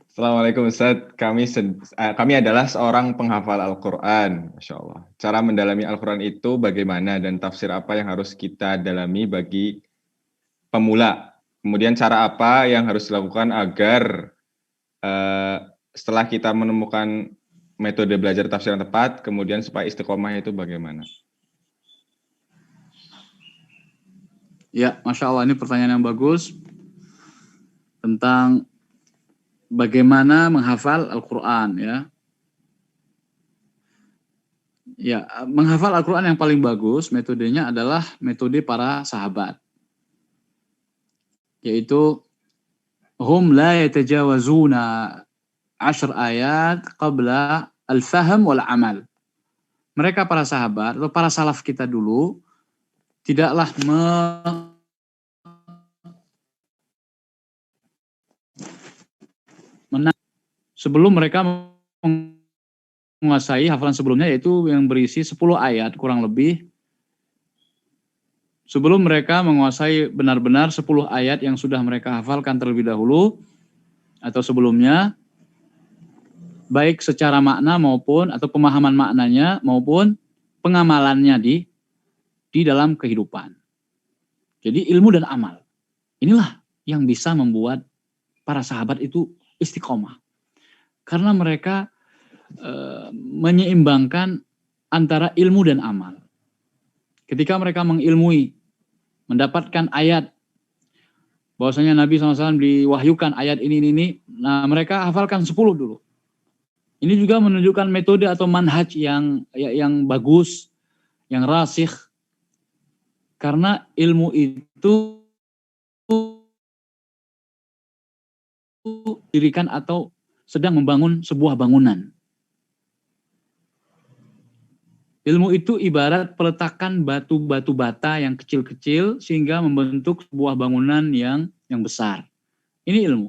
Assalamualaikum Ustaz, kami adalah seorang penghafal Al-Quran, Masya Allah. Cara mendalami Al-Quran itu bagaimana dan tafsir apa yang harus kita dalami bagi pemula? Kemudian cara apa yang harus dilakukan agar setelah kita menemukan metode belajar tafsir yang tepat, kemudian supaya istiqomah itu bagaimana? Ya, Masya Allah, ini pertanyaan yang bagus tentang bagaimana menghafal Al-Quran ya. Ya, menghafal Al-Quran yang paling bagus metodenya adalah metode para sahabat. Yaitu hum la yatajawazuna 10 ayat qabla al-fahm wal amal. Mereka para sahabat atau para salaf kita dulu tidaklah sebelum mereka menguasai hafalan sebelumnya, yaitu yang berisi 10 ayat kurang lebih. Sebelum mereka menguasai benar-benar 10 ayat yang sudah mereka hafalkan terlebih dahulu atau sebelumnya, baik secara makna maupun atau pemahaman maknanya maupun pengamalannya di dalam kehidupan. Jadi ilmu dan amal. Inilah yang bisa membuat para sahabat itu istiqomah. Karena mereka menyeimbangkan antara ilmu dan amal. Ketika mereka mengilmui, mendapatkan ayat, bahwasanya Nabi SAW diwahyukan ayat ini, nah mereka hafalkan 10 dulu. Ini juga menunjukkan metode atau manhaj yang bagus, yang rasikh. Karena ilmu itu dirikan atau sedang membangun sebuah bangunan. Ilmu itu ibarat peletakan batu-batu bata yang kecil-kecil sehingga membentuk sebuah bangunan yang besar. Ini ilmu.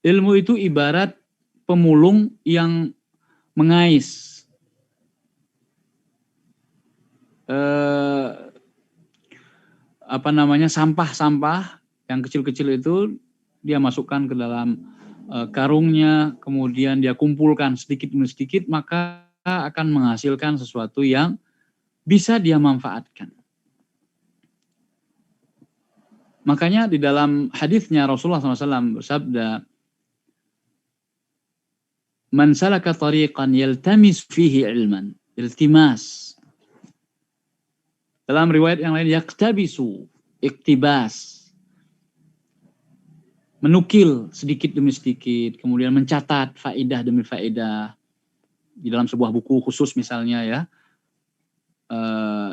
Ilmu itu ibarat pemulung yang mengais sampah-sampah yang kecil-kecil itu dia masukkan ke dalam karungnya, kemudian dia kumpulkan sedikit demi sedikit, maka akan menghasilkan sesuatu yang bisa dia manfaatkan. Makanya di dalam hadisnya Rasulullah SAW bersabda, "Man salaka tariqan yaltamis fihi ilman." Iltimas. Dalam riwayat yang lain, yaktabisu, iktibas. Menukil sedikit demi sedikit, kemudian mencatat faedah demi faedah di dalam sebuah buku khusus misalnya ya.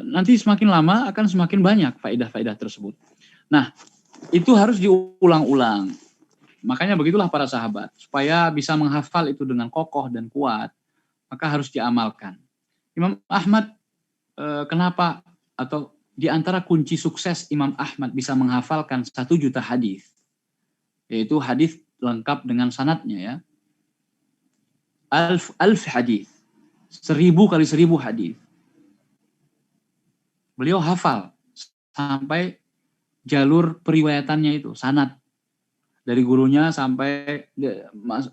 Nanti semakin lama akan semakin banyak faedah-faedah tersebut. Nah, itu harus diulang-ulang. Makanya begitulah para sahabat, supaya bisa menghafal itu dengan kokoh dan kuat, maka harus diamalkan. Imam Ahmad kenapa atau di antara kunci sukses Imam Ahmad bisa menghafalkan 1 juta hadis, yaitu hadis lengkap dengan sanadnya ya. Alf hadis, 1000 kali 1000 hadis. Beliau hafal sampai jalur periwayatannya itu, sanad. Dari gurunya sampai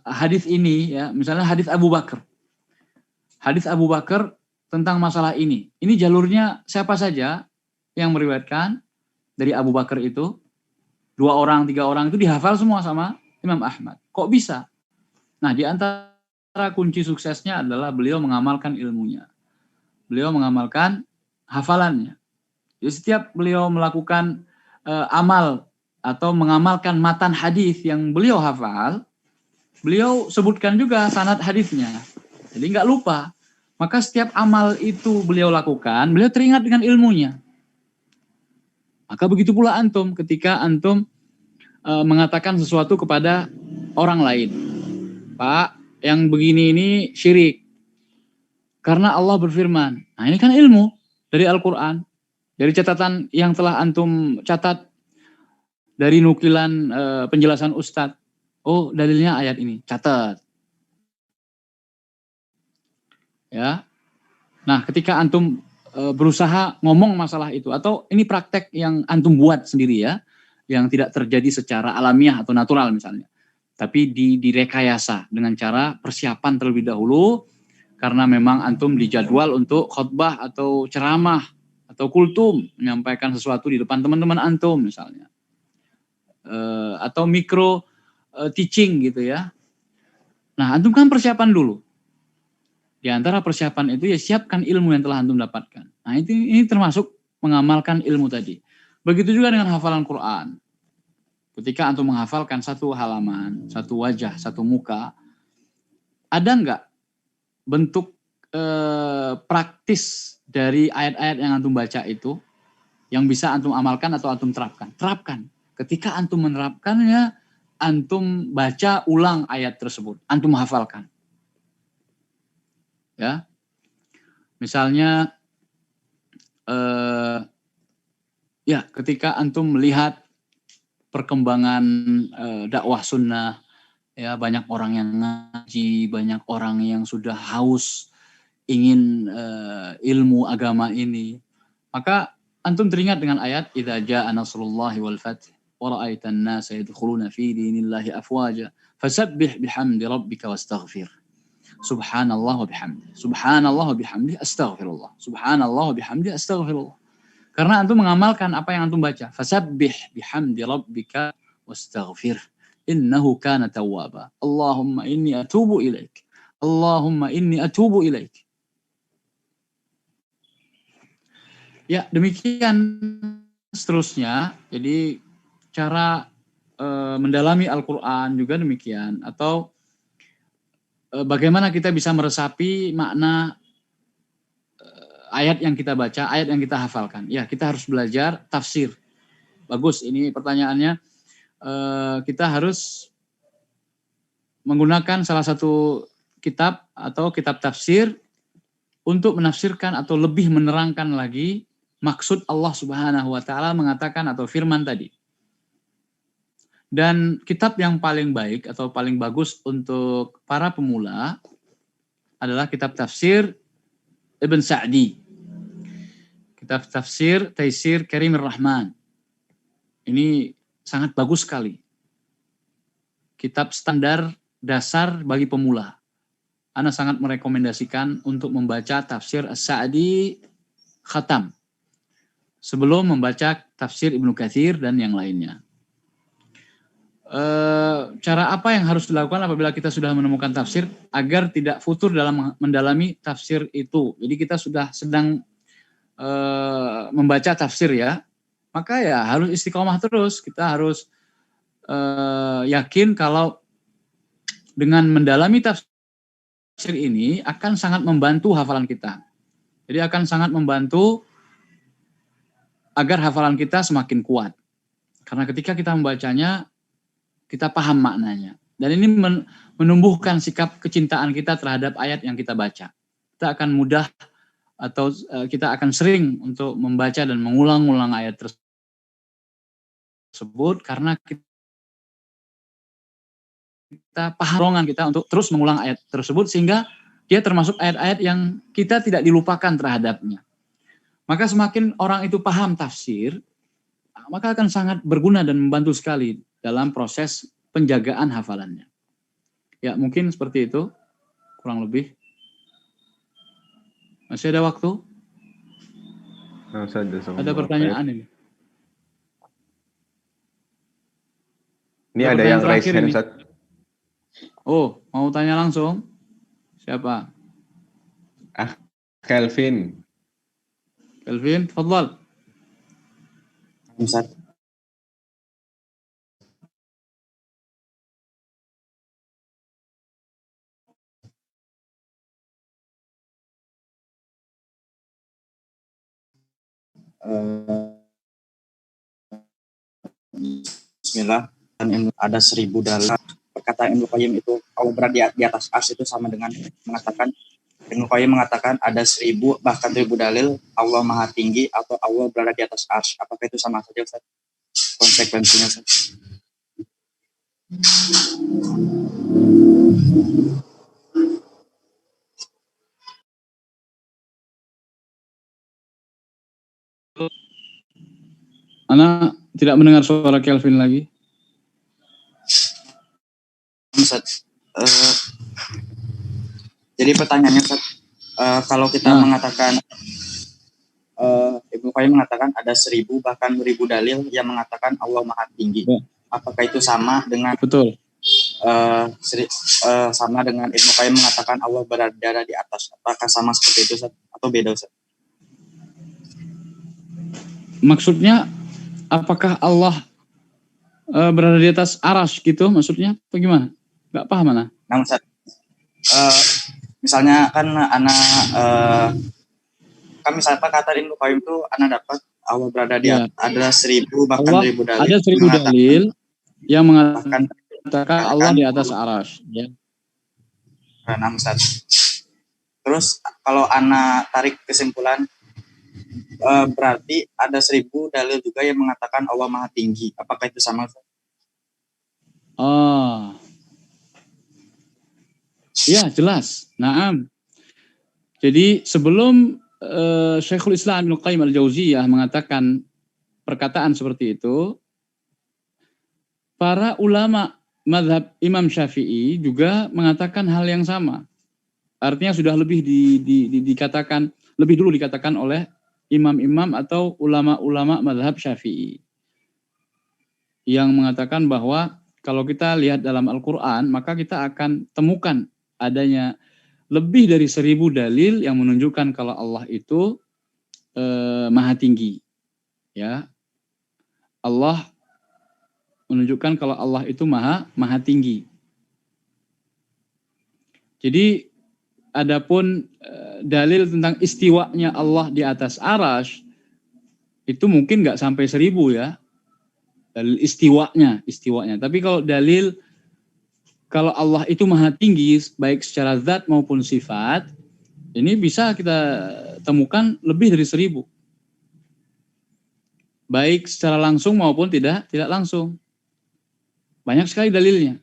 hadis ini ya, misalnya hadis Abu Bakar. Hadis Abu Bakar tentang masalah ini. Ini jalurnya siapa saja yang meriwayatkan dari Abu Bakar itu, 2 orang, 3 orang itu dihafal semua sama Imam Ahmad. Kok bisa? Nah, di antara kunci suksesnya adalah beliau mengamalkan ilmunya. Beliau mengamalkan hafalannya. Jadi setiap beliau melakukan amal atau mengamalkan matan hadis yang beliau hafal, beliau sebutkan juga sanad hadisnya. Jadi nggak lupa. Maka setiap amal itu beliau lakukan, beliau teringat dengan ilmunya. Maka begitu pula antum ketika antum mengatakan sesuatu kepada orang lain. Pak, yang begini ini syirik. Karena Allah berfirman. Nah, ini kan ilmu dari Al-Quran. Dari catatan yang telah antum catat dari nukilan penjelasan Ustadz. Oh, dalilnya ayat ini. Catat. Ya. Nah, ketika antum berusaha ngomong masalah itu, atau ini praktek yang antum buat sendiri ya, yang tidak terjadi secara alamiah atau natural misalnya, tapi direkayasa dengan cara persiapan terlebih dahulu, karena memang antum dijadwal untuk khutbah atau ceramah atau kultum, menyampaikan sesuatu di depan teman-teman antum misalnya, atau mikro teaching gitu ya. Nah, antum kan persiapan dulu. Di antara persiapan itu ya siapkan ilmu yang telah antum dapatkan. Nah, ini termasuk mengamalkan ilmu tadi. Begitu juga dengan hafalan Quran. Ketika antum menghafalkan 1 halaman, 1 wajah, 1 muka, ada nggak bentuk praktis dari ayat-ayat yang antum baca itu yang bisa antum amalkan atau antum terapkan? Terapkan. Ketika antum menerapkannya, antum baca ulang ayat tersebut, antum hafalkan. Ya, misalnya ya ketika antum melihat perkembangan dakwah sunnah, ya banyak orang yang ngaji, banyak orang yang sudah haus ingin ilmu agama ini, maka antum teringat dengan ayat idza jaa nasrullahi wal fath, ورأيت الناس يدخلون في دين الله أفواجا فسبح بحمد ربك واستغفر سبحان الله وبحمده سبحان الله وبحمده أستغفر الله سبحان الله وبحمده أستغفir Allah. Karena antum mengamalkan apa yang antum baca. Fasabbih bihamdi rabbika wastaghfir innahu kana tawwaba. Allahumma inni atubu ilaik. Allahumma inni atubu ilaik. Ya, demikian seterusnya. Jadi cara mendalami Al-Qur'an juga demikian, atau bagaimana kita bisa meresapi makna ayat yang kita baca, ayat yang kita hafalkan. Ya, kita harus belajar tafsir. Bagus, ini pertanyaannya. Kita harus menggunakan salah satu kitab atau kitab tafsir untuk menafsirkan atau lebih menerangkan lagi maksud Allah Subhanahu wa taala mengatakan atau firman tadi. Dan kitab yang paling baik atau paling bagus untuk para pemula adalah kitab tafsir Ibn Sa'di. Kitab tafsir Taisir Karimir Rahman. Ini sangat bagus sekali. Kitab standar dasar bagi pemula. Ana sangat merekomendasikan untuk membaca tafsir As-Sa'di khatam sebelum membaca tafsir Ibnu Katsir dan yang lainnya. Cara apa yang harus dilakukan apabila kita sudah menemukan tafsir agar tidak futur dalam mendalami tafsir itu? Jadi kita sudah sedang membaca tafsir ya, maka ya harus istiqomah terus. Kita harus yakin kalau dengan mendalami tafsir ini akan sangat membantu hafalan kita. Jadi akan sangat membantu agar hafalan kita semakin kuat. Karena ketika kita membacanya, kita paham maknanya. Dan ini menumbuhkan sikap kecintaan kita terhadap ayat yang kita baca. Kita akan mudah atau kita akan sering untuk membaca dan mengulang-ulang ayat tersebut karena kita paham dorongan kita untuk terus mengulang ayat tersebut sehingga dia termasuk ayat-ayat yang kita tidak dilupakan terhadapnya. Maka semakin orang itu paham tafsir, maka akan sangat berguna dan membantu sekali dalam proses penjagaan hafalannya. Ya, mungkin seperti itu kurang lebih. Masih ada waktu? Ada pertanyaan ini. Ini ada yang raise hand, Ustaz. Oh, mau tanya langsung? Siapa? Kelvin. Kelvin, tafadhal. Ustaz. Bismillah. Ada 1000 dalam perkataan Ibnu Qayyim itu Allah berada di atas ars itu sama dengan mengatakan Ibnu Qayyim mengatakan ada 1000 bahkan 1000 dalil Allah Maha Tinggi atau Allah berada di atas ars. Apakah itu sama saja, Ustaz? Konsekuensinya, Ustaz? Ana tidak mendengar suara Kelvin lagi. Ustaz, jadi pertanyaannya, Ustaz, kalau kita mengatakan Ibnu Qayyim mengatakan ada 1000 bahkan 1000 dalil yang mengatakan Allah Maha Tinggi. Ya. Apakah itu sama dengan Betul. Sama dengan Ibnu Qayyim mengatakan Allah berada di atas? Apakah sama seperti itu, Ustaz? Atau beda, Ustaz? Maksudnya apakah Allah berada di atas arsy gitu maksudnya? Bagaimana? Gak paham mana? Nah, Ustaz, misalnya kan misalnya kata Ibnu Qayyim itu anak dapat Allah berada di atas, ada 1000 bahkan Allah, 1000 dalil. Ada 1000 dalil yang mengatakan Allah di atas arsy. Ya. Nah, Ustaz. Terus kalau anak tarik kesimpulan, berarti ada 1000 dalil juga yang mengatakan Allah Maha Tinggi. Apakah itu sama? Ya, jelas. Naam. Jadi sebelum Syekhul Islam Ibnu Qayyim al-Jauziyah mengatakan perkataan seperti itu, para ulama mazhab Imam Syafi'i juga mengatakan hal yang sama. Artinya sudah lebih dikatakan, lebih dulu dikatakan oleh imam-imam atau ulama-ulama mazhab Syafi'i yang mengatakan bahwa kalau kita lihat dalam Al-Quran, maka kita akan temukan adanya lebih dari 1000 dalil yang menunjukkan kalau Allah itu maha tinggi. Ya, Allah menunjukkan kalau Allah itu maha tinggi. Jadi adapun dalil tentang istiwanya Allah di atas arasy itu mungkin nggak sampai 1000 ya. Dalil istiwanya. Tapi kalau dalil kalau Allah itu maha tinggi baik secara zat maupun sifat, ini bisa kita temukan lebih dari 1000. Baik secara langsung maupun tidak langsung. Banyak sekali dalilnya.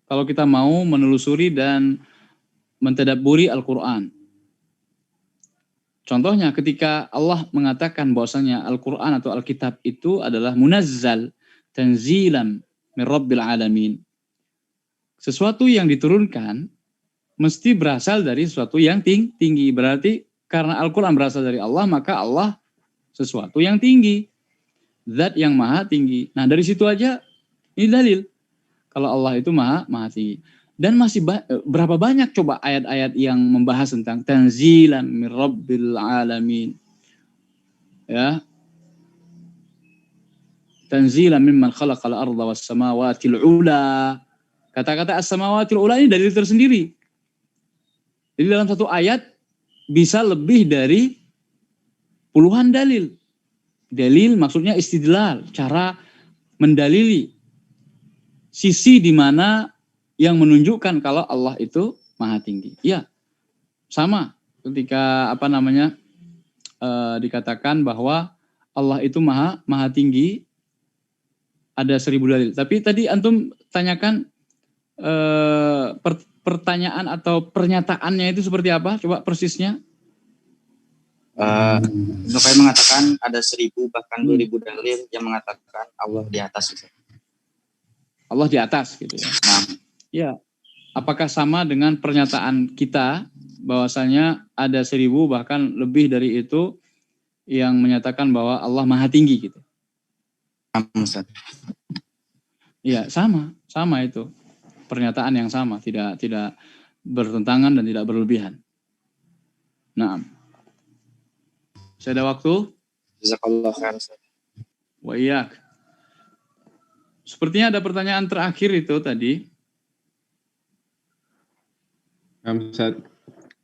Kalau kita mau menelusuri dan mentadabburi Al-Quran. Contohnya ketika Allah mengatakan bahwasanya Al-Quran atau Alkitab itu adalah munazzal tanzilan min rabbil alamin. Sesuatu yang diturunkan mesti berasal dari sesuatu yang tinggi. Berarti karena Al-Quran berasal dari Allah, maka Allah sesuatu yang tinggi. Zat yang maha tinggi. Nah dari situ aja ini dalil. Kalau Allah itu maha tinggi. Dan masih berapa banyak coba ayat-ayat yang membahas tentang tanzilan min rabbil alamin. Ya. Tanzilan mimman khalaqal arda was samawatil ula. Kata-kata as-samawatil ula ini dalil tersendiri. Jadi dalam satu ayat bisa lebih dari puluhan dalil. Dalil maksudnya istidlal, cara mendalili sisi di mana yang menunjukkan kalau Allah itu maha tinggi. Ya, sama ketika dikatakan bahwa Allah itu maha tinggi, ada 1000 dalil. Tapi tadi antum tanyakan pertanyaan atau pernyataannya itu seperti apa? Coba persisnya. Ibnu Qayyim mengatakan ada 1000 bahkan 2000 dalil yang mengatakan Allah di atas. Allah di atas gitu ya. Nah, ya, apakah sama dengan pernyataan kita bahwasanya ada 1000 bahkan lebih dari itu yang menyatakan bahwa Allah maha tinggi gitu? Iya, sama itu. Pernyataan yang sama, tidak bertentangan dan tidak berlebihan. Nah, saya ada waktu? Jazakallah khair. Wa iyyak. Sepertinya ada pertanyaan terakhir itu tadi. Ustaz.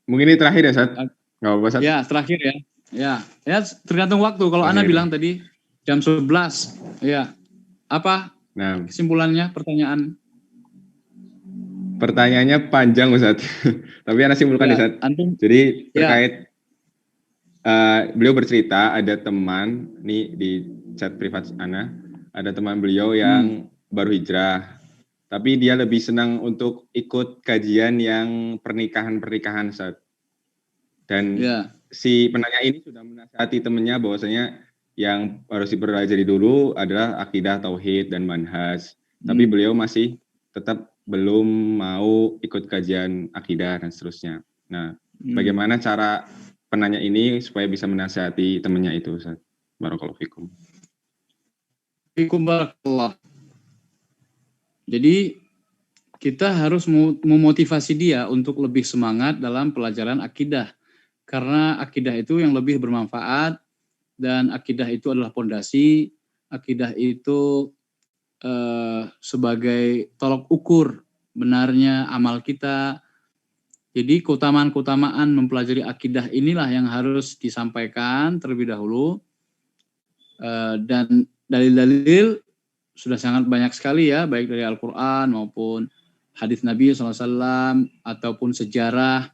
Mungkin ini terakhir ya, Ustaz? Nggak apa-apa, Ustaz? Ya, terakhir ya. Ya, tergantung waktu. Kalau Ana bilang tadi jam 11. Ya. Apa kesimpulannya pertanyaan? Pertanyaannya panjang, Ustaz. Tapi Ana simpulkan ya, Ustaz. Jadi terkait beliau bercerita ada teman nih di chat privat Ana, ada teman beliau yang baru hijrah. Tapi dia lebih senang untuk ikut kajian yang pernikahan-pernikahan, Ustaz. Dan si penanya ini sudah menasihati temannya bahwasanya yang harus dipelajari dulu adalah akidah, tauhid, dan manhaj. Tapi beliau masih tetap belum mau ikut kajian akidah dan seterusnya. Nah, bagaimana cara penanya ini supaya bisa menasihati temannya itu, Ustaz? Barakallahu fikum. Fikum barakallah. Jadi kita harus memotivasi dia untuk lebih semangat dalam pelajaran akidah. Karena akidah itu yang lebih bermanfaat dan akidah itu adalah pondasi. Akidah itu sebagai tolok ukur benarnya amal kita. Jadi keutamaan-keutamaan mempelajari akidah inilah yang harus disampaikan terlebih dahulu. Dan dalil-dalil sudah sangat banyak sekali ya, baik dari Al-Quran maupun hadis Nabi SAW ataupun sejarah.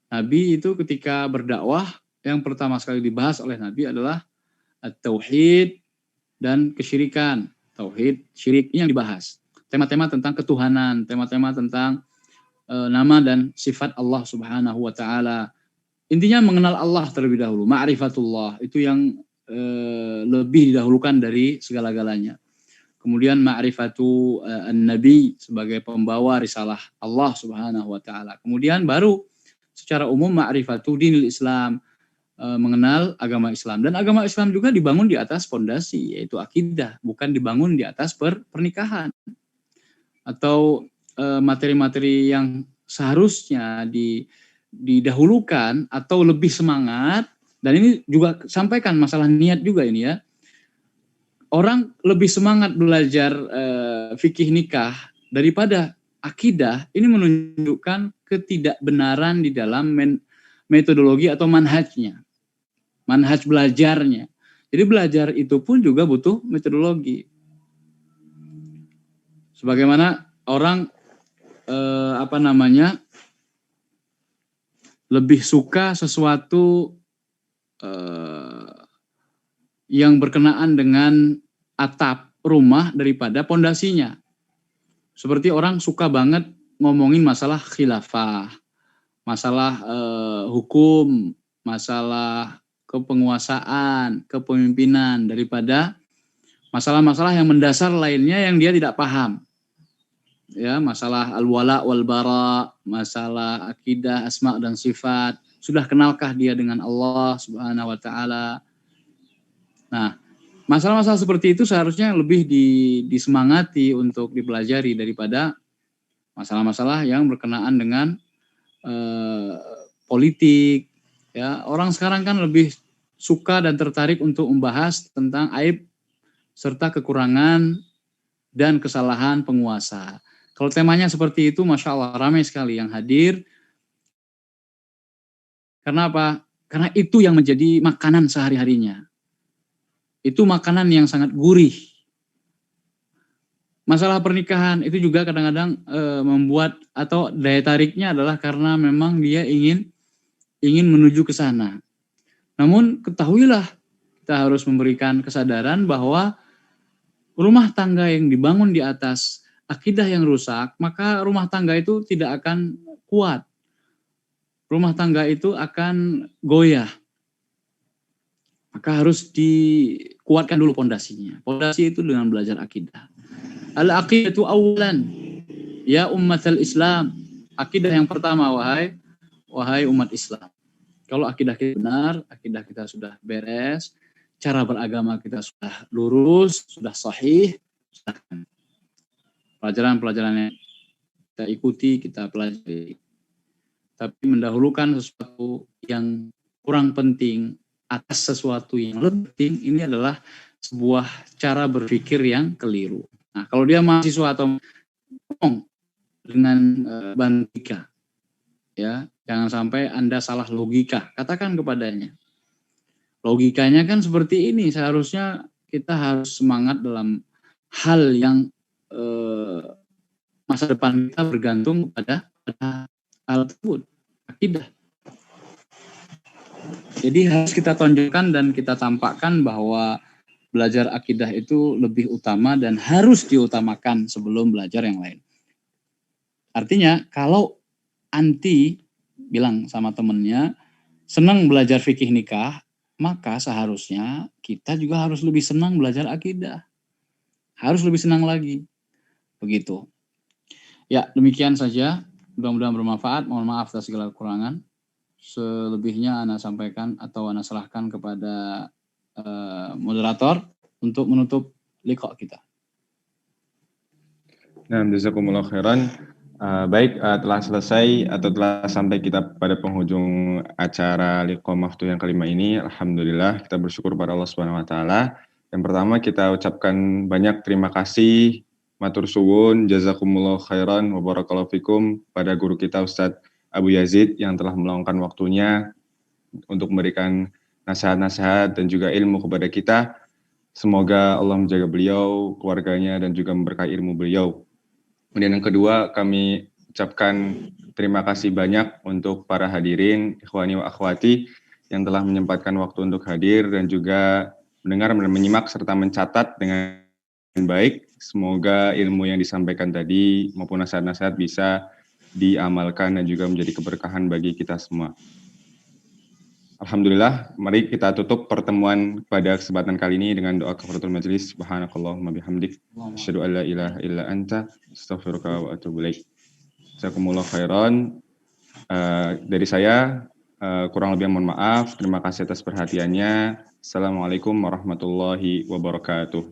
Nabi itu ketika berdakwah, yang pertama sekali dibahas oleh Nabi adalah tauhid dan kesyirikan. Tauhid, syirik ini yang dibahas. Tema-tema tentang ketuhanan, tema-tema tentang nama dan sifat Allah Subhanahu wa Ta'ala. Intinya mengenal Allah terlebih dahulu, ma'rifatullah, itu yang lebih didahulukan dari segala-galanya. kemudian ma'rifatu an-nabi sebagai pembawa risalah Allah Subhanahu wa taala. Kemudian baru secara umum ma'rifatu dinil Islam, mengenal agama Islam. Dan agama Islam juga dibangun di atas fondasi, yaitu akidah, bukan dibangun di atas pernikahan atau materi-materi yang seharusnya didahulukan atau lebih semangat. Dan ini juga sampaikan masalah niat juga ini ya. Orang lebih semangat belajar fikih nikah daripada akidah, ini menunjukkan ketidakbenaran di dalam metodologi atau manhajnya. Manhaj belajarnya. Jadi belajar itu pun juga butuh metodologi. Sebagaimana orang lebih suka sesuatu yang berkenaan dengan atap rumah daripada pondasinya. Seperti orang suka banget ngomongin masalah khilafah, masalah hukum, masalah kepenguasaan, kepemimpinan daripada masalah-masalah yang mendasar lainnya yang dia tidak paham. Ya, masalah al-wala wal bara, masalah akidah, asma dan sifat. Sudah kenalkah dia dengan Allah Subhanahu wa taala? Nah, masalah-masalah seperti itu seharusnya lebih disemangati untuk dipelajari daripada masalah-masalah yang berkenaan dengan politik. Ya, orang sekarang kan lebih suka dan tertarik untuk membahas tentang aib serta kekurangan dan kesalahan penguasa. Kalau temanya seperti itu, Masya Allah, ramai sekali yang hadir. Karena apa? Karena itu yang menjadi makanan sehari-harinya. Itu makanan yang sangat gurih. Masalah pernikahan itu juga kadang-kadang membuat atau daya tariknya adalah karena memang dia ingin menuju ke sana. Namun ketahuilah kita harus memberikan kesadaran bahwa rumah tangga yang dibangun di atas akidah yang rusak, maka rumah tangga itu tidak akan kuat. Rumah tangga itu akan goyah. Maka harus dikuatkan dulu pondasinya. Pondasi itu dengan belajar akidah. Al-aqidatu awalan, ya ummatal Islam. Akidah yang pertama, wahai umat Islam. Kalau akidah kita benar, akidah kita sudah beres, cara beragama kita sudah lurus, sudah sahih, pelajaran-pelajaran yang kita ikuti, kita pelajari. Tapi mendahulukan sesuatu yang kurang penting atas sesuatu yang lebih penting, ini adalah sebuah cara berpikir yang keliru. Nah, kalau dia mahasiswa atau ngomong dengan bantika, ya, jangan sampai Anda salah logika. Katakan kepadanya, logikanya kan seperti ini. Seharusnya kita harus semangat dalam hal yang masa depan kita bergantung pada hal tersebut, akidah. Jadi harus kita tunjukkan dan kita tampakkan bahwa belajar akidah itu lebih utama dan harus diutamakan sebelum belajar yang lain. Artinya kalau anti bilang sama temennya senang belajar fikih nikah, maka seharusnya kita juga harus lebih senang belajar akidah. Harus lebih senang lagi. Begitu. Ya, demikian saja. Mudah-mudahan bermanfaat. Mohon maaf atas segala kekurangan. Selebihnya Ana sampaikan atau Ana serahkan kepada moderator untuk menutup liqa kita. Nah, jazakumullah khairan. Baik, telah selesai atau telah sampai kita pada penghujung acara liqa maftuh yang kelima ini. Alhamdulillah, kita bersyukur pada Allah Subhanahu wa taala. Yang pertama kita ucapkan banyak terima kasih, matur suwun, jazakumullah khairan wa barakallahu fikum pada guru kita Ustadz Abu Yazid yang telah meluangkan waktunya untuk memberikan nasihat-nasihat dan juga ilmu kepada kita. Semoga Allah menjaga beliau, keluarganya, dan juga memberkahi ilmu beliau. Kemudian yang kedua, kami ucapkan terima kasih banyak untuk para hadirin, ikhwani wa akhwati, yang telah menyempatkan waktu untuk hadir dan juga mendengar dan menyimak serta mencatat dengan baik. Semoga ilmu yang disampaikan tadi maupun nasihat-nasihat bisa diamalkan dan juga menjadi keberkahan bagi kita semua. Alhamdulillah, mari kita tutup pertemuan pada kesempatan kali ini dengan doa kafaratul majelis. Subhanakallahumma bihamdik, asyhadu an la ilaha illa anta, astaghfiruka wa atubu ilaik. Jazakumullah khairan. Dari saya kurang lebih mohon maaf. Terima kasih atas perhatiannya. Assalamualaikum warahmatullahi wabarakatuh.